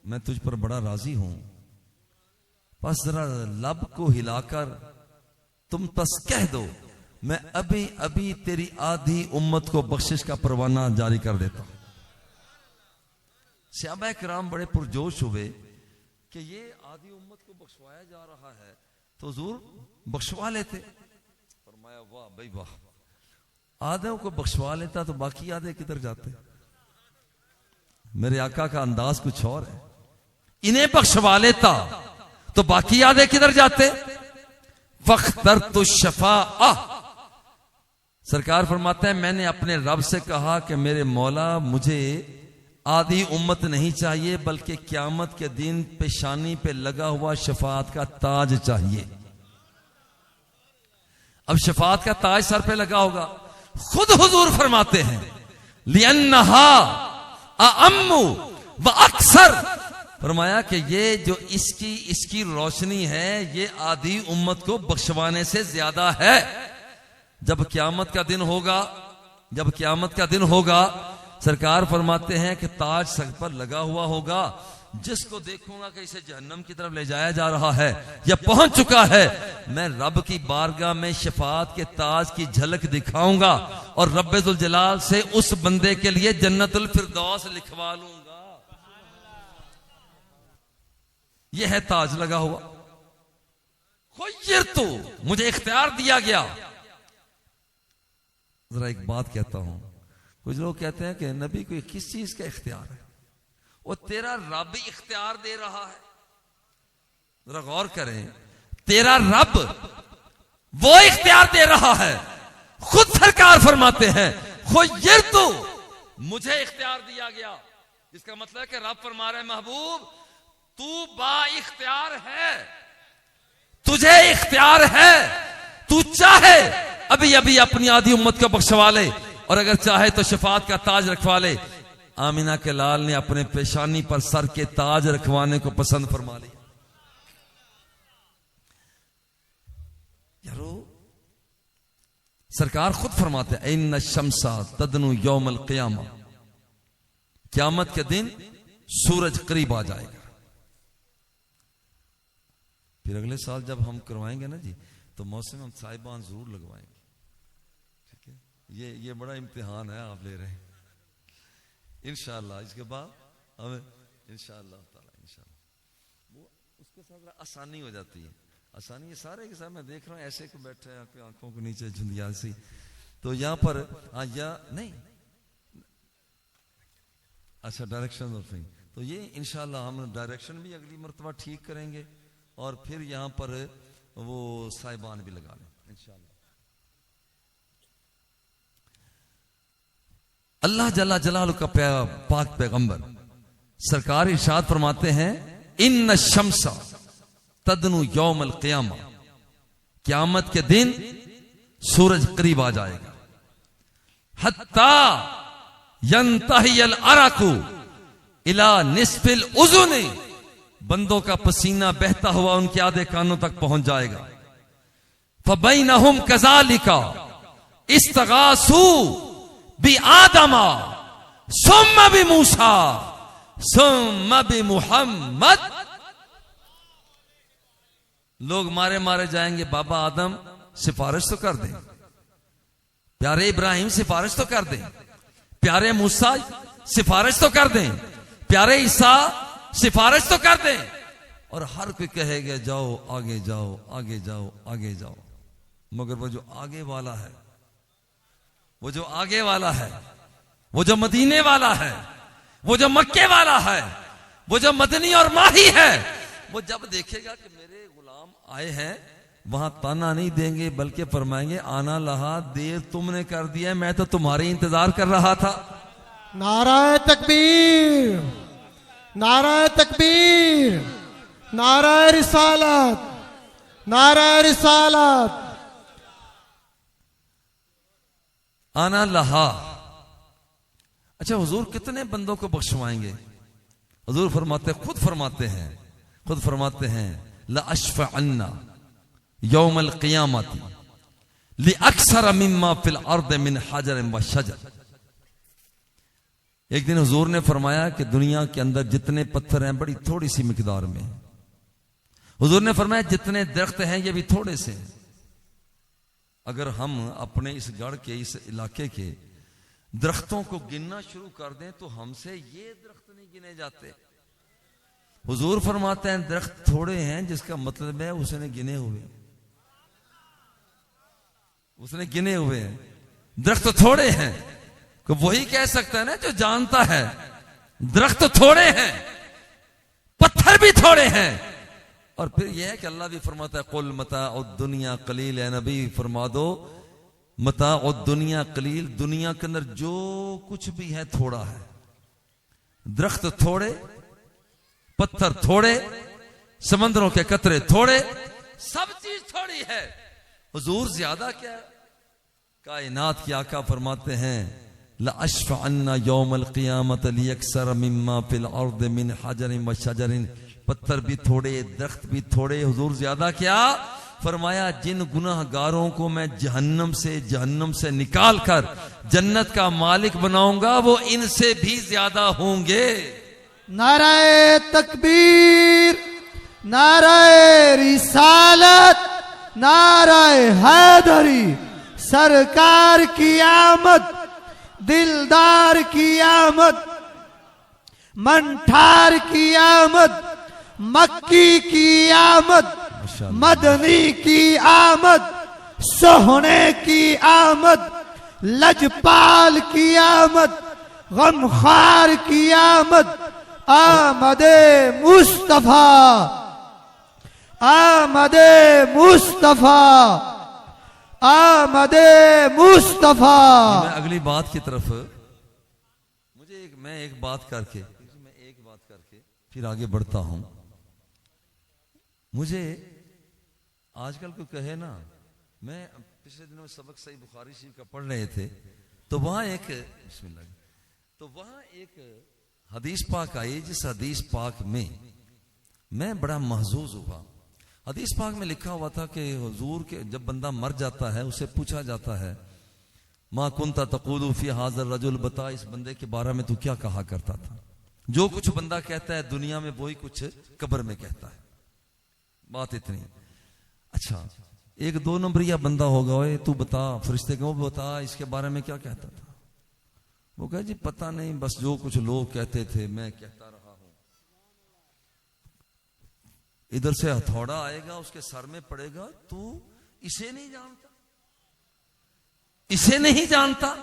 मैं तुझ पर बड़ा राजी हूं, बस जरा लब को हिलाकर तुम बस कह दो, मैं अभी अभी तेरी आधी उम्मत को बख्शिश का परवाना जारी कर देता हूं। सहाबा किराम बड़े पुरजोश हुए कि ये आधी उम्मत को बख्शवाया जा रहा है, तो हुजूर बख्शवा लेते। फरमाया वाह भाई वाह, आधे को बख्शवा लेता तो बाकी आधे किधर जाते? मेरे आका का अंदाज कुछ और है, इन्हें बख्शवा लेता तो बाकी आधे किधर जाते? फख्तरतु शफाअ। सरकार फरमाते हैं मैंने अपने रब से कहा कि मेरे मौला मुझे आधी उम्मत नहीं चाहिए, बल्कि क़यामत के दिन पेशानी पे लगा हुआ शफाअत का ताज चाहिए। अब शफाअत का ताज सर पे लगा होगा, खुद हुजूर फरमाते हैं लिअन्नहा अअम्मु व अक्सर। फरमाया कि ये जो इसकी रोशनी है ये आधी उम्मत को बख्शवाने से ज्यादा है। जब क़यामत का दिन होगा, जब क़यामत का दिन होगा सरकार फरमाते हैं कि ताज सर पर लगा हुआ होगा, जिसको देखूंगा कि इसे जहन्नम की तरफ ले जाया जा रहा है या पहुंच चुका है, मैं रब की बारगाह में शफाअत के ताज की झलक दिखाऊंगा और रब्बुल जलाल से उस बंदे के लिए जन्नतुल फिरदौस लिखवा लूंगा। यह है ताज लगा हुआ। खुय्यर तो मुझे इख्तियार दिया गया। जरा एक बात कहता हूं, कुछ लोग कहते हैं कि नबी को किस चीज का इख्तियार है? वो तेरा रब इख्तियार दे रहा है। जरा गौर करें, तेरा रब वो इख्तियार दे रहा है। खुद सरकार फरमाते हैं खुय्यर तो मुझे इख्तियार दिया गया, जिसका मतलब है कि रब फरमा रहे महबूब तू बा इख्तियार है, तुझे इख्तियार है, तू चाहे अभी अभी अपनी आधी उम्मत को बख्शवा ले और अगर चाहे तो शफाअत का ताज रखवा ले। आमिना के लाल ने अपने पेशानी पर सर के ताज रखवाने को पसंद फरमा लिया। यारो सरकार खुद फरमाते हैं इन्ना शम्सा तदनु यौमल क़ियामा, क़यामत के दिन सूरज करीब आ जाएगा। फिर अगले साल जब हम करवाएंगे ना जी, तो मौसम हम साहिबान जरूर लगवाएंगे। ठीक है, ये बड़ा इम्तिहान है आप ले रहे हैं इंशाअल्लाह। इसके बाद हमें इंशाअल्लाह ताला वो उसके साथ आसानी हो जाती है। आसानी ये सारे के साथ मैं देख रहा हूँ ऐसे को बैठे हैं आपकी आंखों के नीचे झुंझिया सी, तो यहाँ पर या नहीं अच्छा डायरेक्शन और थिंग, तो ये इंशाअल्लाह हम डायरेक्शन भी अगली मर्तबा ठीक करेंगे और फिर यहाँ पर वो साहिबान भी लगा लें इंशाअल्लाह। अल्लाह जल्ला जलालु का पाक पैगंबर सरकार इरशाद फरमाते हैं इन्ना शम्सा तदनु यौमल क़ियामा, क़यामत के दिन सूरज करीब आ जाएगा। हत्ता यंतहियल अरकु इला निस्फिल उज़ुनी, बंदों का पसीना बहता हुआ उनके आधे कानों तक पहुंच जाएगा। फबैनहुम कज़ालिका इस्तगासू बि आदमा सुम्मा बि मूसा सुम्मा बि मुहम्मद। लोग मारे मारे जाएंगे, बाबा आदम सिफारिश तो कर दें, प्यारे इब्राहिम सिफारिश तो कर दें, प्यारे मूसा सिफारिश तो कर दें, प्यारे ईसा सिफारिश तो कर दें, और हर कोई कहेगा जाओ आगे जाओ आगे जाओ आगे जाओ। मगर वो जो आगे वाला है, वो जो आगे वाला है, वो जो मदीने वाला है, वो जो मक्के वाला है, वो जो मदनी और माही है, वो जब देखेगा कि मेरे गुलाम आए हैं, वहां ताना नहीं देंगे बल्कि फरमाएंगे आना लहा, देर तुमने कर दिया, मैं तो तुम्हारे इंतजार कर रहा था। नाराए तकबीर, नाराए तकबीर, नाराए रिसालत, नाराए रिसालत। आना लहा। अच्छा हुजूर कितने बंदों को बख्शवाएंगे? हुजूर फरमाते खुद फरमाते हैं ला अशफ़अन्ना यौमल क़ियामती लि अक्सर मिम्मा फिल अर्द मिन हजर व शजर। एक दिन हुजूर ने फरमाया कि दुनिया के अंदर जितने पत्थर हैं बड़ी थोड़ी सी मिकदार में। हुजूर ने फरमाया जितने दरख्त हैं ये भी थोड़े से हैं। अगर हम अपने इस गढ़ के इस इलाके के दरख्तों को गिनना शुरू कर दें तो हमसे ये दरख्त नहीं गिने जाते। हुजूर फरमाते हैं दरख्त थोड़े हैं, जिसका मतलब है उसने गिने हुए हैं। दरख्त थोड़े हैं, तो वही कह सकता है ना जो जानता है दरख्त थोड़े हैं, पत्थर भी थोड़े हैं। और फिर यह है कि अल्लाह भी फरमाता है कुल मताउद दुनिया कलील, है नबी फरमा दो मताउद दुनिया कलील, दुनिया के अंदर जो कुछ भी है थोड़ा है। दरख्त थोड़े, पत्थर थोड़े, समंदरों के कतरे थोड़े, सब चीज थोड़ी है। हुजूर ज्यादा क्या? कायनात के आका फरमाते हैं ला अशफ़अन्ना यौमल क़ियामत लियक्सर मिम्मा फिल अर्द मिन हजरिन व शजरिन। पत्थर भी थोड़े, दरख्त भी थोड़े, हुजूर ज्यादा क्या? फरमाया जिन गुनाहगारों को मैं जहन्नम से निकाल कर जन्नत का मालिक बनाऊंगा वो इनसे भी ज्यादा होंगे। नाराए तकबीर, नाराए रिसालत, नाराए हैदरी, सरकार की आमद, दिलदार की आमद, मंठार की आमद, मक्की की आमद, मदनी की आमद, सोहने की आमद, लजपाल की आमद, गमखार की आमद, आमदे मुस्तफा, आमदे मुस्तफा, आमदे मुस्तफा। मैं अगली बात की तरफ मैं एक बात करके फिर आगे बढ़ता हूं। मुझे आजकल कोई कहे ना, मैं पिछले दिनों में सबक सही बुखारी शरीफ का पढ़ रहे थे तो वहां एक हदीस पाक आई, जिस हदीस पाक में मैं बड़ा महजूज हुआ। हदीस पाक में लिखा हुआ था कि हुजूर के जब बंदा मर जाता है उसे पूछा जाता है मा कुंता तक़ूलु फी हाज़र रजुल, बता इस बंदे के बारे में तू क्या कहा करता था। जो कुछ बंदा कहता है दुनिया में वही कुछ कब्र में कहता है। बात इतनी। अच्छा, एक 2 नंबरिया बंदा होगा, ओए तू बता, फरिश्ते को बता इसके बारे में क्या कहता था। वो कहे जी पता नहीं, बस जो कुछ लोग कहते थे मैं कहता रहा हूं। इधर से हथौड़ा आएगा उसके सर में पड़ेगा, तू इसे नहीं जानता, इसे नहीं जानता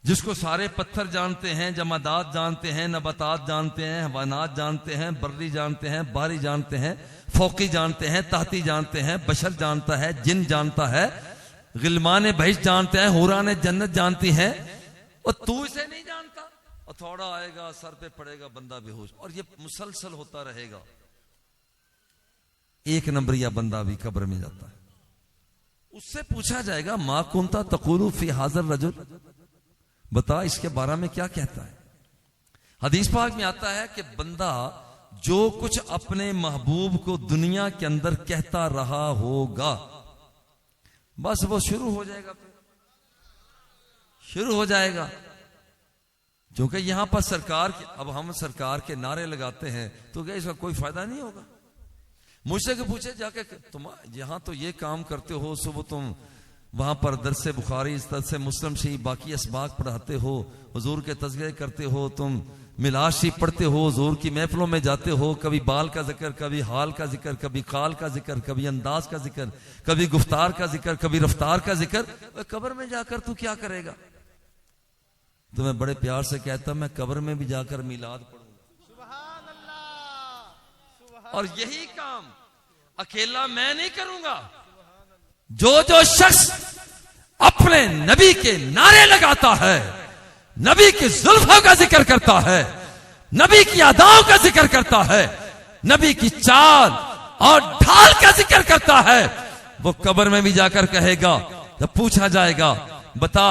जिसको सारे पत्थर जानते हैं, जमादात जानते हैं, नबातात जानते हैं, हवानात जानते हैं, बर्री जानते हैं, बारी जानते हैं, फौकी जानते हैं, ताती जानते हैं, बशर जानता है, जिन जानता है, गिलमान बहिश जानते हैं, हुरान जन्नत जानती हैं, और तू इसे नहीं जानता। और थोड़ा आएगा सर पे पड़ेगा, बंदा बेहोश, और ये मुसलसल होता रहेगा। 1 नंबरिया बंदा भी कब्र में जाता है। उससे पूछा जाएगा मा कुंता तक़ूलु फी हाज़र रजुल, बता इसके बारे में क्या कहता है। हदीस पाक में आता है कि बंदा जो कुछ अपने महबूब को दुनिया के अंदर कहता रहा होगा, बस वो शुरू हो जाएगा, शुरू हो जाएगा। क्योंकि यहां पर सरकार अब हम सरकार के नारे लगाते हैं तो क्या इसका कोई फायदा नहीं होगा। मुझसे के पूछे जाके तुम यहां तो ये काम करते हो, सुबह तुम वहां पर दरसे बुखारी, दरसे मुस्लिम शरीफ, बाकी असबाक पढ़ाते हो, हुजूर के तज़किरे करते हो, तुम मिलाद शरीफ पढ़ते हो, हुजूर की महफिलों में जाते हो, कभी बाल का जिक्र, कभी हाल का जिक्र, कभी काल का जिक्र, कभी अंदाज का जिक्र, कभी गुफ्तार का जिक्र, कभी रफ्तार का जिक्र। कब्र में जाकर तू क्या करेगा। तो मैं बड़े प्यार से कहता मैं कब्र में भी जाकर मिलाद पढ़ूंगा। और यही काम अकेला मैं नहीं करूंगा। जो शख्स अपने नबी के नारे लगाता है, नबी की जुल्फों का जिक्र करता है, नबी की अदाओं का जिक्र करता है, नबी की चाल और ढाल का जिक्र करता है, वो कब्र में भी जाकर कहेगा, जब पूछा जाएगा बता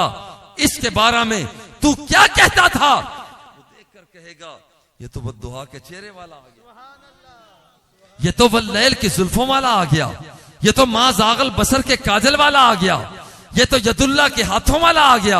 इसके बारे में तू क्या कहता था, वो देखकर कहेगा ये तो वो दुआ के चेहरे वाला आ गया, ये तो वो लैल की जुल्फों वाला आ गया, ये तो मां जागल बसर के काजल वाला आ गया, ये तो यदुल्ला के हाथों वाला आ गया,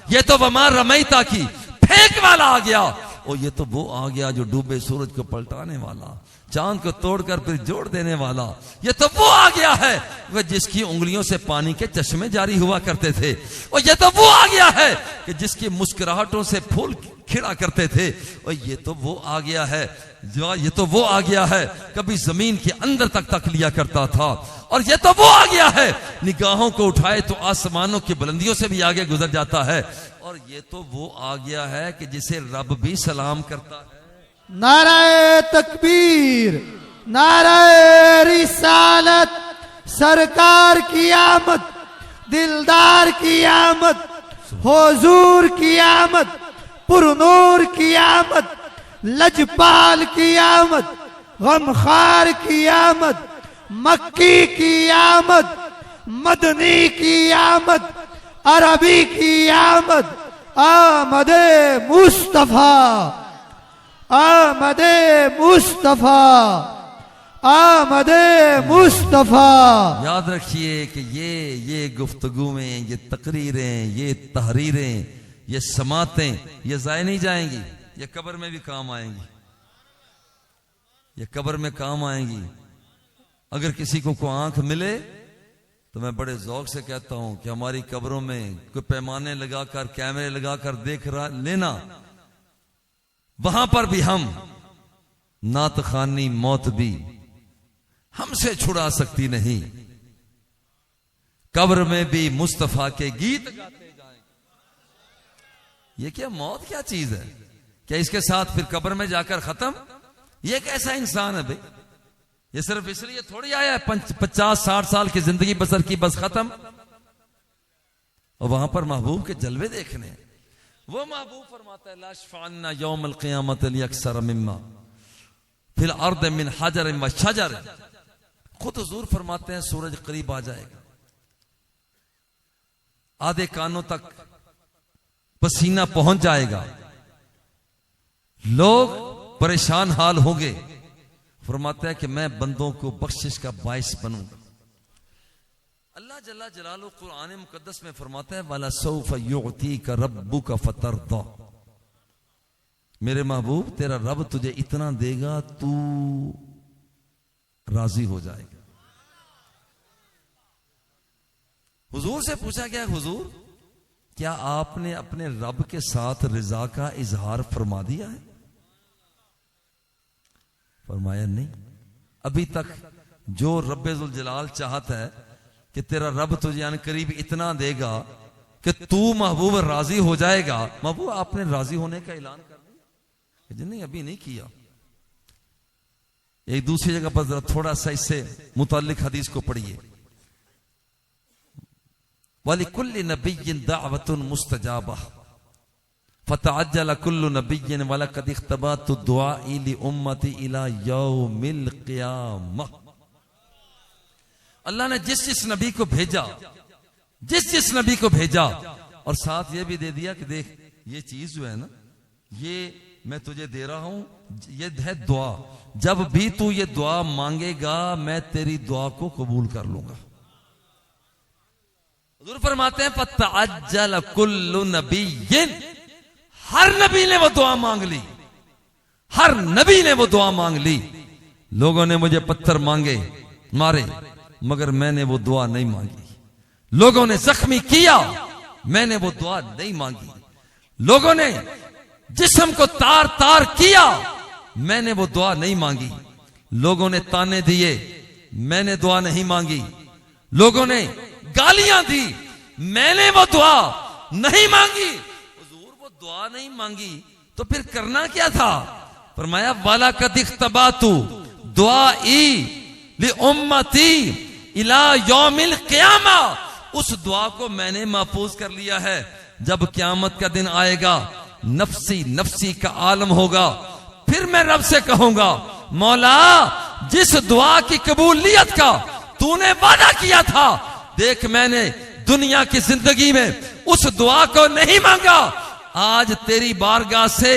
ये तो वमा रमैता की फेंक वाला आ गया, और ये तो वो आ गया जो डूबे सूरज को पलटाने वाला, चांद को तोड़कर फिर जोड़ देने वाला, ये तो वो आ गया है वह जिसकी उंगलियों से पानी के चश्मे जारी हुआ करते थे, और ये तो वो आ गया है कि जिसकी मुस्कुराहटों से फूल खिड़ा करते थे, और ये तो वो आ गया है ये तो वो आ गया है कभी जमीन के अंदर तक लिया करता था, और ये तो वो आ गया है निगाहों को उठाए तो आसमानों की बुलंदियों से भी आगे गुजर जाता है, और ये तो वो आ गया है कि जिसे रब भी सलाम करता है। नाराए तकबीर, नाराए रिसालत, सरकार की आमद, दिलदार की आमद, हुजूर की आमद, पुरनूर की आमद, लजपाल की आमद, गमखार की आमद, मक्की की आमद, मदनी की आमद, अरबी की आमद, आमदे मुस्तफा, आमदे मुस्तफा, आमदे मुस्तफा। याद रखिए कि ये गुफ्तगुएं, ये तकरीरें, ये तहरीरें, ये समातें, ये ज़ाय नहीं जाएंगी, ये कब्र में भी काम आएंगी, ये कब्र में काम आएंगी। अगर किसी को कोई आंख मिले तो मैं बड़े जौक से कहता हूं कि हमारी कब्रों में कोई पैमाने लगाकर, कैमरे लगाकर देख रहा लेना, वहां पर भी हम नात खानी मौत भी हमसे छुड़ा सकती नहीं। कब्र में भी मुस्तफा के गीत गाते जाएंगे। ये क्या मौत क्या चीज है? क्या इसके साथ फिर कब्र में जाकर खत्म? ये कैसा इंसान है भाई? ये सिर्फ इसलिए थोड़ी आया है 50-60 साल की जिंदगी बसर की, बस खत्म। और वहां पर महबूब के जलवे देखने, वो महबूब फरमाता है लाशफाना यौमल क़ियामत लियक्सर मिम्मा फिल अर्द मिन हजर व शजर। खुद हुजूर फरमाते हैं सूरज करीब आ जाएगा, आधे कानों तक पसीना पहुंच जाएगा, लोग परेशान हाल होंगे। फरमाता है कि मैं बंदों को बख्शिश का बाइस बनूंगा। अल्लाह जल्ला जलालहू कुरान मुकद्दस में फरमाता है वाला सौफ युअतीका रब्बुका फतरदा। मेरे महबूब तेरा रब तुझे इतना देगा तू राजी हो जाएगा। हुजूर से पूछा गया, हुजूर क्या आपने अपने रब के साथ रिजा का इजहार फरमा दिया है? फरमाया नहीं, अभी तक जो रब्बुल जलाल चाहता है कि तेरा रब तुझे यानी करीब इतना देगा कि तू महबूब राजी हो जाएगा। महबूब आपने राजी होने का ऐलान कर दिया? नहीं, अभी नहीं किया। एक दूसरी जगह पर थोड़ा सा इससे मुताल्लिक हदीस को पढ़िए। वलिकुल्लि नबिय्यिन दाअवतुन मुस्तजाबा फतअज्जल कुल्लु नबिय्यिन वलक़द इख्तबअतु दुआई लि उम्मती इला यौमिल क़ियामह। अल्लाह ने जिस जिस नबी को भेजा, जिस जिस नबी को भेजा, और साथ ये भी दे दिया कि देख ये चीज जो है ना, ये मैं तुझे दे रहा हूं, ये है दुआ, जब भी तू ये दुआ मांगेगा मैं तेरी दुआ को कबूल कर लूंगा। हुजूर फरमाते हैं फतअज्जल कुल्लु नबिय्यिन, हर नबी ने वो दुआ मांग ली, हर नबी ने वो दुआ मांग ली। लोगों ने मुझे पत्थर मांगे मारे मगर मैंने वो दुआ नहीं मांगी। लोगों ने जख्मी किया, मैंने वो दुआ नहीं मांगी। लोगों ने जिस्म को तार तार किया, मैंने वो दुआ नहीं मांगी। लोगों ने ताने दिए, मैंने दुआ नहीं मांगी। लोगों ने गालियां दी, मैंने वो दुआ नहीं मांगी। हुजूर वो दुआ नहीं मांगी तो फिर करना क्या था? फरमाया वाला कद इख्तबातु दुआई लि उम्मती इला यौमिल क़ियामा। उस दुआ को मैंने महफूज कर लिया है। जब क़यामत का दिन आएगा, नफ्सी नफ्सी का आलम होगा, फिर मैं रब से कहूंगा मौला जिस दुआ की कबूलियत का तूने वादा किया था, देख मैंने दुनिया की जिंदगी में उस दुआ को नहीं मांगा, आज तेरी बारगाह से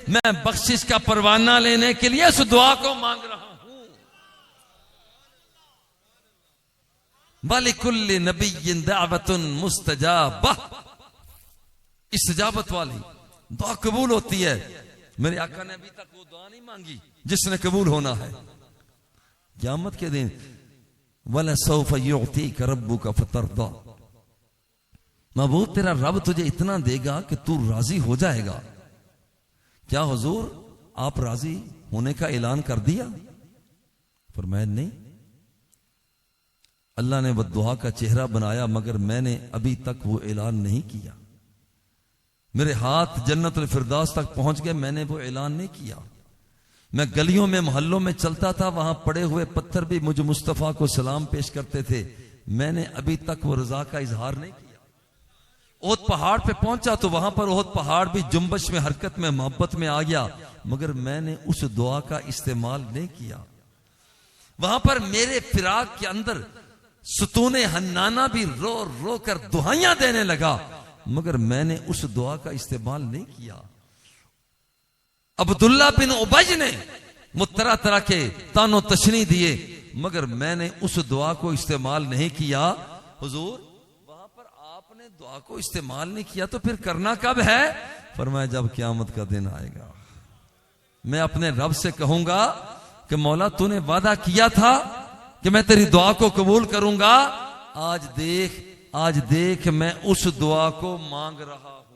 मैं बख्शिश का परवाना लेने के लिए उस दुआ को मांग रहा हूं। वलिकुल्लि नबिय्यिन दाअवतुन मुस्तजाबा, इस्तजाबत वाली दुआ कबूल होती है। मेरे आका ने अभी तक वो दुआ नहीं मांगी जिसने कबूल होना है। क़यामत के दिन वला सौफ युअतीका रब्बुका फतरदा, महबूब तेरा रब तुझे इतना देगा कि तू राजी हो जाएगा। क्या हुजूर आप राजी होने का ऐलान कर दिया? फरमाया नहीं, अल्लाह ने बद्दुआ का चेहरा बनाया मगर मैंने अभी तक वो ऐलान नहीं किया। मेरे हाथ जन्नतुल फिरदौस तक पहुंच गए, मैंने वो ऐलान नहीं किया। मैं गलियों में मोहल्लों में चलता था, वहां पड़े हुए पत्थर भी मुझे मुस्तफा को सलाम पेश करते थे, मैंने अभी तक वो रजा का इजहार नहीं किया। ओहद पहाड़ पे पहुंचा तो वहां पर ओहद पहाड़ भी जुम्बश में, हरकत में, मोहब्बत में आ गया, मगर मैंने उस दुआ का इस्तेमाल नहीं किया। वहां पर मेरे फिराक के अंदर सुतूने हन्नाना भी रो रो कर दुआयां देने लगा, मगर मैंने उस दुआ का इस्तेमाल नहीं किया। अब्दुल्ला बिन उबय ने मुझ तरह तरह के तानो तशनी दिए, मगर मैंने उस दुआ को इस्तेमाल नहीं किया। हुजूर वहां पर आपने दुआ को इस्तेमाल नहीं किया तो फिर करना कब है? फरमाया जब क़यामत का दिन आएगा, मैं अपने रब से कहूंगा कि मौला तूने वादा किया था कि मैं तेरी दुआ को कबूल करूंगा, आज देख मैं उस दुआ को मांग रहा हूं।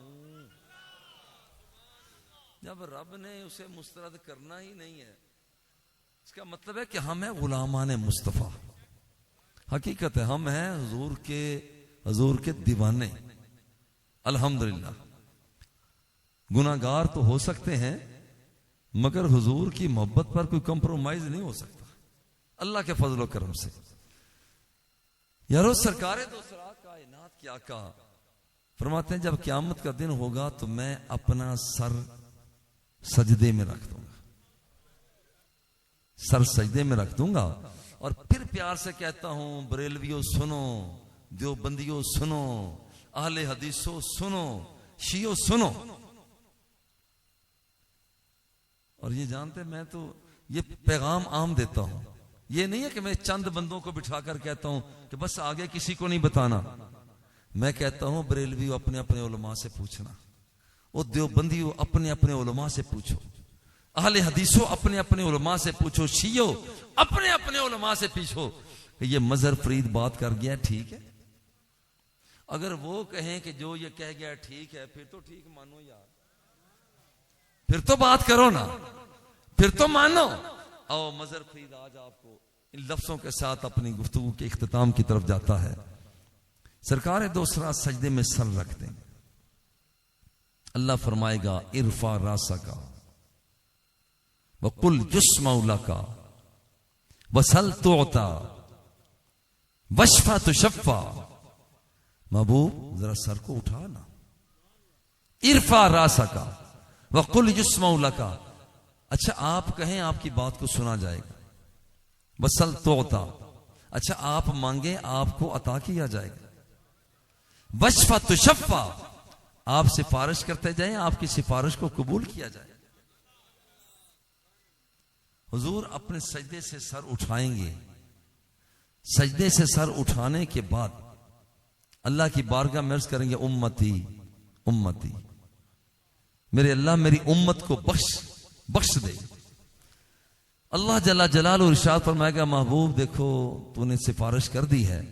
जब रब ने उसे मुस्तरद करना ही नहीं है, इसका मतलब है कि हम हैं गुलामान मुस्तफा। हकीकत है हम हैं हुजूर के दीवाने। अल्हम्दुलिल्लाह गुनाहगार तो हो सकते हैं, मगर हुजूर की मोहब्बत पर कोई कंप्रोमाइज नहीं हो सकता अल्लाह के फजल करम से। यारो सरकारे दूसरा कायनात क्या कहा, फरमाते हैं जब क़यामत का दिन होगा तो मैं अपना सर सजदे में रख दूंगा, सर सजदे में रख दूंगा और फिर प्यार से कहता हूं बरेलवियों सुनो, देवबंदियों सुनो, अहले हदीसों सुनो, शियो सुनो। और ये जानते मैं तो ये पैगाम आम देता हूं, ये नहीं है कि मैं चंद बंदों को बिठाकर कहता हूं कि बस आगे किसी को नहीं बताना। मैं कहता हूं बरेलवियों अपने अपने उलमा से पूछना, वो देवबंदियों अपने अपने उलमा से पूछो, अहले हदीसों अपने अपने उलमा से पूछो, शियो अपने अपने उलमा से पूछो कि ये मजहर फरीद बात कर गया ठीक है। अगर वो कहें कि जो ये कह गया ठीक है, फिर तो ठीक मानो यार, फिर तो बात करो ना, फिर तो मानो। आओ मजहर फरीद आज आपको इन लफ्जों के साथ अपनी गुफ्तगू के इख्तिताम की तरफ जाता है। सरकार दूसरा सजदे में सर रख दें, अल्लाह फरमाएगा इरफा रासा का वकुल जुस्मौला का वसल तोता वशफा तुशफ़ा। महबूब जरा सर को उठा ना, इरफा रासा का वकुल जुस्मौला का। अच्छा आप कहें आपकी बात को सुना जाएगा, वसल तोता, अच्छा आप मांगे आपको अता किया जाएगा, वशफा तुशफ़ा, आप सिफारिश करते जाएं आपकी सिफारिश को कबूल किया जाए। हुजूर अपने सजदे से सर उठाएंगे, सजदे से सर उठाने के बाद अल्लाह की बारगाह में अर्ज करेंगे उम्मती उम्मती, मेरे अल्लाह मेरी उम्मत को बख्श दे। अल्लाह जल्ला जलाल और इरशाद फरमाएगा महबूब देखो तूने सिफारिश कर दी है,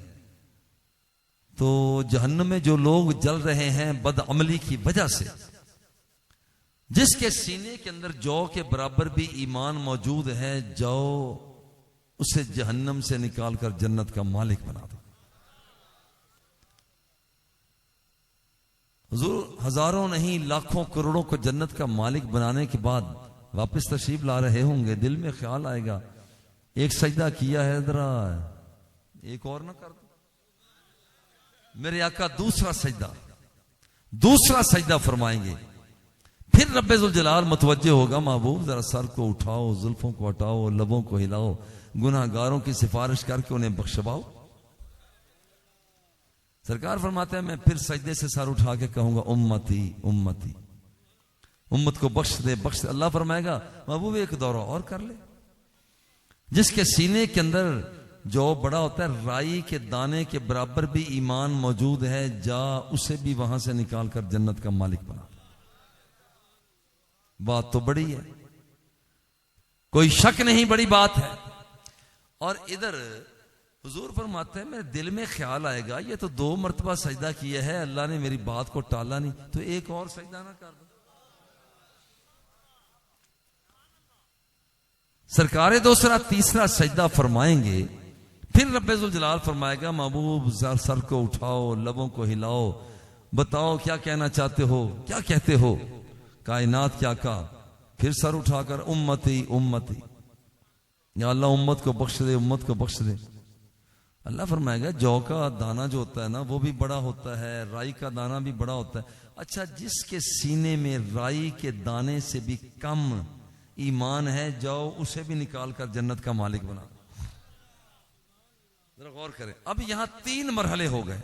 तो जहन्नम में जो लोग जल रहे हैं बदअमली की वजह से, जिसके सीने के अंदर जौ के बराबर भी ईमान मौजूद है, जाओ उसे जहन्नम से निकालकर जन्नत का मालिक बना दो। हुजूर हजारों नहीं लाखों करोड़ों को जन्नत का मालिक बनाने के बाद वापस तशरीफ ला रहे होंगे, दिल में ख्याल आएगा एक सजदा किया है जरा एक और ना कर दो। मेरे आका दूसरा सजदा फरमाएंगे, फिर रब्बे जुल जलाल मुतवज्जे होगा महबूब जरा सर को उठाओ, जुल्फों को हटाओ, लबों को हिलाओ, गुनाहगारों की सिफारिश करके उन्हें बख्शवाओ। सरकार फरमाते हैं मैं फिर सजदे से सर उठा के कहूंगा उम्मती उम्मती, उम्मत को बख्श दे बख्श दे। अल्लाह फरमाएगा महबूब एक दौरा और कर ले, जिसके सीने के अंदर जो बड़ा होता है राई के दाने के बराबर भी ईमान मौजूद है, जा उसे भी वहां से निकाल कर जन्नत का मालिक बना। बात तो बड़ी है, कोई शक नहीं बड़ी बात है। और इधर हुजूर फरमाते हैं मेरे दिल में ख्याल आएगा ये तो 2 मरतबा सजदा किया है, अल्लाह ने मेरी बात को टाला नहीं, तो एक और सजदा ना कर दो। सरकारे दूसरा तीसरा सजदा फरमाएंगे, फिर रब्बे जुल जलाल फरमाएगा महबूब सर को उठाओ, लबों को हिलाओ, बताओ क्या कहना चाहते हो, क्या कहते हो। कायनात क्या कहा, फिर सर उठाकर उम्मती उम्मती, या अल्लाह उम्मत को बख्श दे, उम्मत को बख्श दे। अल्लाह फरमाएगा जौ का दाना जो होता है ना वो भी बड़ा होता है, राई का दाना भी बड़ा होता है। अच्छा जिसके सीने में राई के दाने से भी कम ईमान है, जाओ उसे भी निकाल कर जन्नत का मालिक बना। जरा गौर करें, अब यहां 3 मरहले हो गए।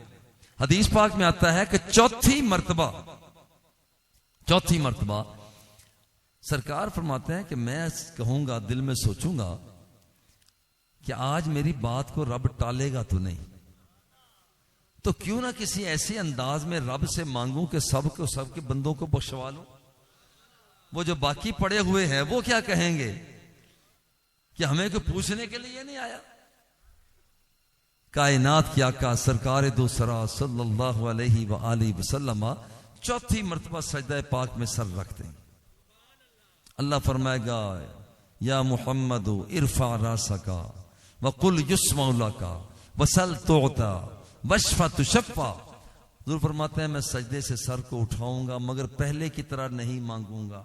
हदीस पाक में आता है कि चौथी मर्तबा सरकार फरमाते हैं कि मैं कहूंगा, दिल में सोचूंगा कि आज मेरी बात को रब टालेगा तो नहीं, तो क्यों ना किसी ऐसे अंदाज में रब से मांगूं कि सबके बंदों को बख्शवा लूं। वो जो बाकी पड़े हुए हैं वो क्या कहेंगे कि हमें कोई पूछने के लिए नहीं आया। कायनात की आका सरकार दो सरा सल्लल्लाहु अलैहि वसल्लम चौथी मर्तबा सजदा पाक में सर रखते हैं। अल्लाह फरमाएगा, या मुहम्मद इरफा रासका वकुल युस्मा का वसल तोता वशफा तुशफ़ा। हुज़ूर फरमाते हैं मैं सजदे से सर को उठाऊंगा मगर पहले की तरह नहीं मांगूंगा,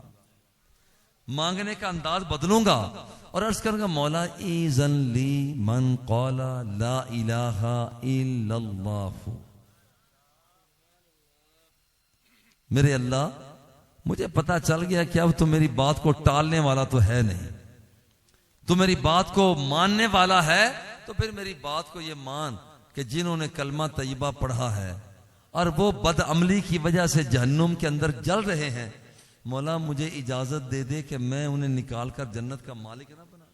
मांगने का अंदाज बदलूंगा और अर्ज करूंगा, मौला इज़न ली मन क़ाला ला इलाहा इल्लल्लाह। मेरे अल्लाह, मुझे पता चल गया कि अब तो मेरी बात को टालने वाला तो है नहीं, तो मेरी बात को मानने वाला है। तो फिर मेरी बात को ये मान कि जिन्होंने कलमा तय्यबा पढ़ा है और वो बदअमली की वजह से जहन्नुम के अंदर जल रहे हैं, मौला मुझे इजाजत दे दे कि मैं उन्हें निकाल कर जन्नत का मालिक ना बना।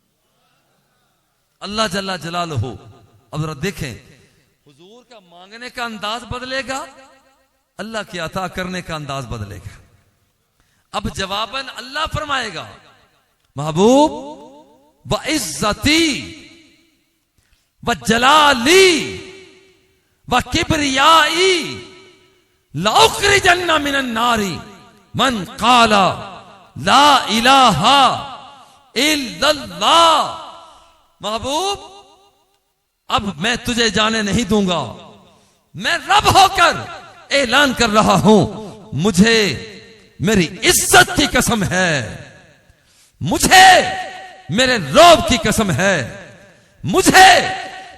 अल्लाह जल्ला जलालहू। अब जरा देखें, हुजूर का मांगने का अंदाज बदलेगा, अल्लाह के अता करने का अंदाज बदलेगा। अब जवाबन अल्लाह फरमाएगा, महबूब व इज्जती व जलाली व किबरियाई लउखरिजन्ना मिनन नारी मन काला ला इलाहा इल्लल्लाह। महबूब, अब मैं तुझे जाने नहीं दूंगा, मैं रब होकर ऐलान कर रहा हूं, मुझे मेरी इज्जत की कसम है, मुझे मेरे रौब की कसम है, मुझे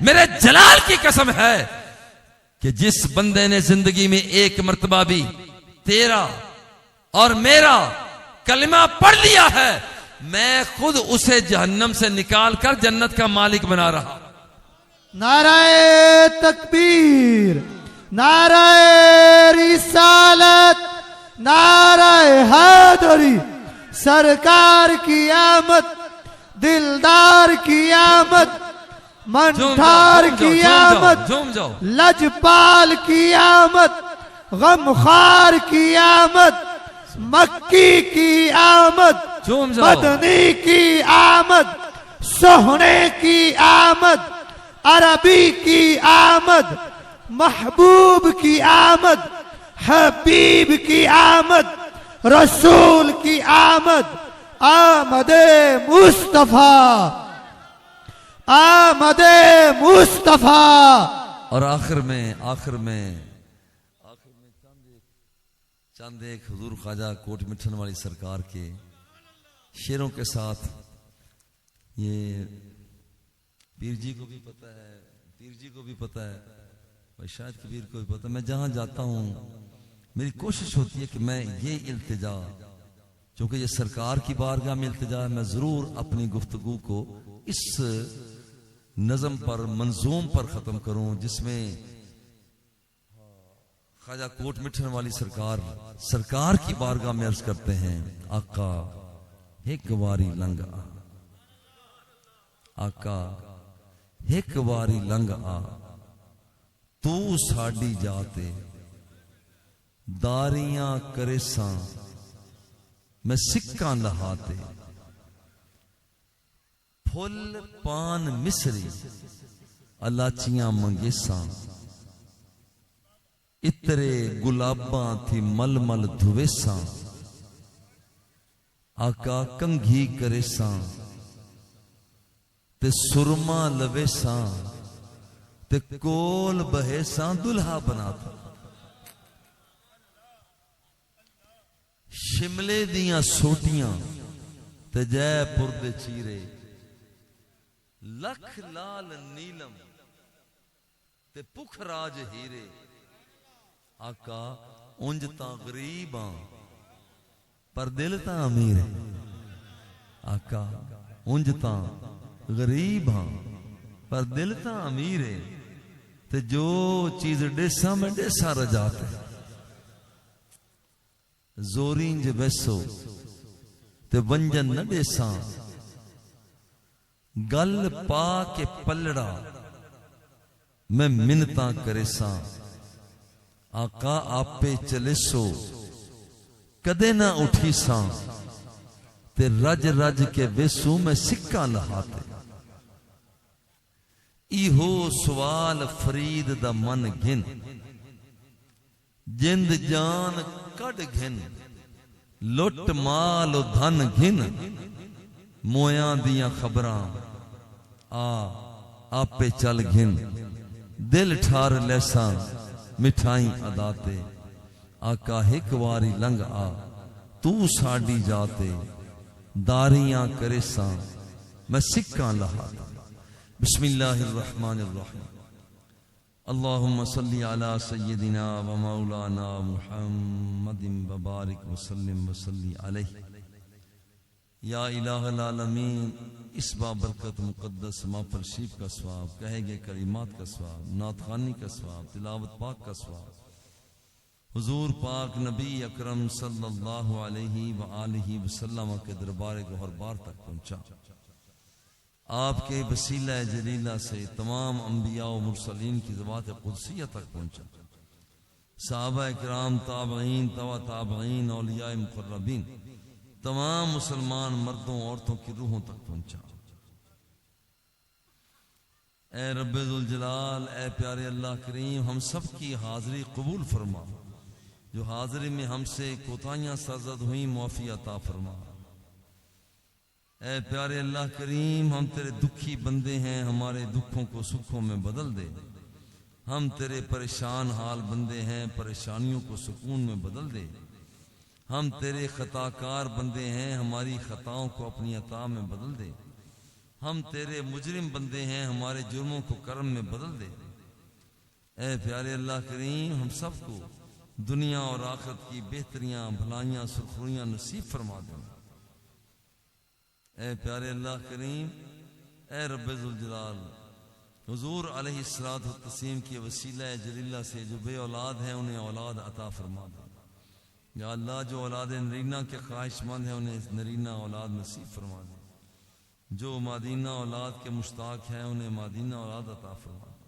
मेरे जलाल की कसम है कि जिस बंदे ने जिंदगी में एक मर्तबा भी तेरा और मेरा कलिमा पढ़ लिया है, मैं खुद उसे जहन्नम से निकाल कर जन्नत का मालिक बना रहा। नाराए तकबीर, नाराए रिसालत, नाराए हैदरी। सरकार की आमद, दिलदार की आमद, मंठार की आमद, लजपाल की आमद, गमखार की आमद, मक्की की आमद, मदनी की आमद, सोहने की आमद, अरबी की आमद, महबूब की आमद, हबीब की आमद, रसूल की आमद, आमदे मुस्तफा, आमदे मुस्तफा। और आखिर में चंद एक हुजूर ख्वाजा कोट मिठन वाली सरकार के शेरों के साथ, ये पीर जी को भी पता है, पीर जी को भी पता है, और शायद कबीर को भी पता है। मैं जहां जाता हूं मेरी कोशिश होती है कि मैं ये इल्तिजा, क्योंकि ये सरकार की बारगाह में इल्तिजा है, मैं जरूर अपनी गुफ्तगू को इस नज़म पर, मंजूम पर खत्म करूं जिसमें ख्वाजा कोट मिठन वाली सरकार की बारगाह में अर्ज करते हैं, आका एक वारी लंघ आ, आका एक वारी लंघ आ, तू साडी जाते दारियां करे सां मैं सिक्का लहाते, फुल पान मिसरी अलाचियां मंगेसां, इतरे गुलाबां थी मलमल धुवेसां, आका कंघी करेसां ते सुरमा लवेसां ते कोल बहेसां दुल्हा बनाता। शिमले दियां सोटियां ते जयपुर दे चीरे, लख लाल नीलम ते पुखराज हीरे, आका उंज तां गरीब हां पर दिल तां अमीर है, आका उंज तां गरीब हां पर दिल तां अमीर है, ते जो चीज डेसा में डेसा रजात है, जोरिंज वैसो ते वंजन न देसा गल पा के पलड़ा मैं मिन्नता करे सा आका आपे चले सो कदे ना उठी सा ते रज रज के वेसू मैं सिक्का लहाते इहो सवाल फरीद दा मन घिन जिंद जान कड़ घिन लुट माल धन घिन मोया दिया खबरां आपे चल घिन दिल ठार लैसा मिठाई अदाते आका हिक वारी लंघ आ तू साडी जाते दारियां करे सा मैं सिक्का लहाता बिस्मिल्लाहिर्रहमानिर्रहीम अल्लाहुम्मा सल्ली अला सय्यदिना व मौलाना मुहम्मदिन व बारिक व सल्लिम व सल्ली अलैहि या इलाहल आलमीन। इस बाबरकत मुक़द्दस महफ़िल शरीफ का सवाब, कहे गए कलिमात का सवाब, नात ख़वानी का सवाब, तिलावत पाक का सवाब हुजूर पाक नबी अकरम सल्लल्लाहु अलैहि व आलिहि वसल्लम के दरबार गौहर बार तक पहुंचा। आपके वसीला जलीला से तमाम अंबिया व मुरसलीन की ज़बात क़ुदसिया तक पहुंचा। सहाबा किराम, ताबईन, तवा ताबईन, औलिया मुक़र्रबीन, तमाम मुसलमान मर्दों औरतों की रूहों तक पहुंचा। ए रब्बे जुल जलाल, ए प्यारे अल्लाह करीम, हम सब की हाजिरी कबूल फरमा। जो हाजिरी में हमसे कोताहियां सरजद हुई मुआफ़ी अता फरमा। ए प्यारे अल्लाह करीम, हम तेरे दुखी बंदे हैं, हमारे दुखों को सुखों में बदल दे। हम तेरे परेशान हाल बंदे हैं, परेशानियों को सुकून में बदल दे। हम तेरे खताकार बंदे हैं, हमारी खताओं को अपनी अता में बदल दे। हम तेरे मुजरिम बंदे हैं, हमारे जुर्मों को कर्म में बदल दे। ए प्यारे अल्लाह करीम, हम सबको दुनिया और आखिरत की बेहतरियां, भलाइयां, सुरखुरियां नसीब फरमा दे। ए प्यारे अल्लाह करीम, ए रब्बे जुल जलाल, हुजूर अलैहिस्सलातु वस्सलाम के वसीला जलीला से जो बे औलाद हैं उन्हें औलाद अता फरमा दे। या अल्लाह, जो औलाद नरीना के ख्वाहिशमंद हैं उन्हें नरीना औलाद नसीब फरमा दे। जो मादीना औलाद के मुश्ताक हैं उन्हें मादीना औलाद अता फरमा दे।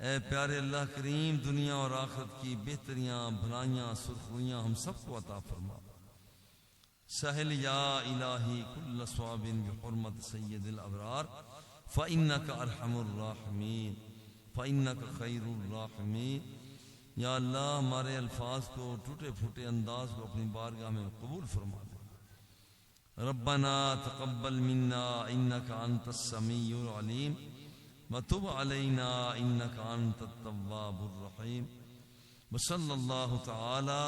ए प्यारे अल्लाह करीम, दुनिया और आखिरत की बेहतरियां, भलाइयां, सुरखुरियां हम सबको अता फरमा। सहल या इलाही कुल्ल स्वाबिन बिहुर्मत सय्यदिल अबरार फ़इन्नका अरहमुर राहिमीन फ़इन्नका खैरुर राहिमीन। या अल्लाह, हमारे अल्फाज को, टूटे फूटे अंदाज को अपनी बारगाह में कबूल फरमा दे। रब्बना तक़ब्बल मिन्ना इन्नका अंतस समीउल अलीम व तुब अलैना इन्नका अंतत तव्वाबुर रहीम। व सल्लल्लाहु तआला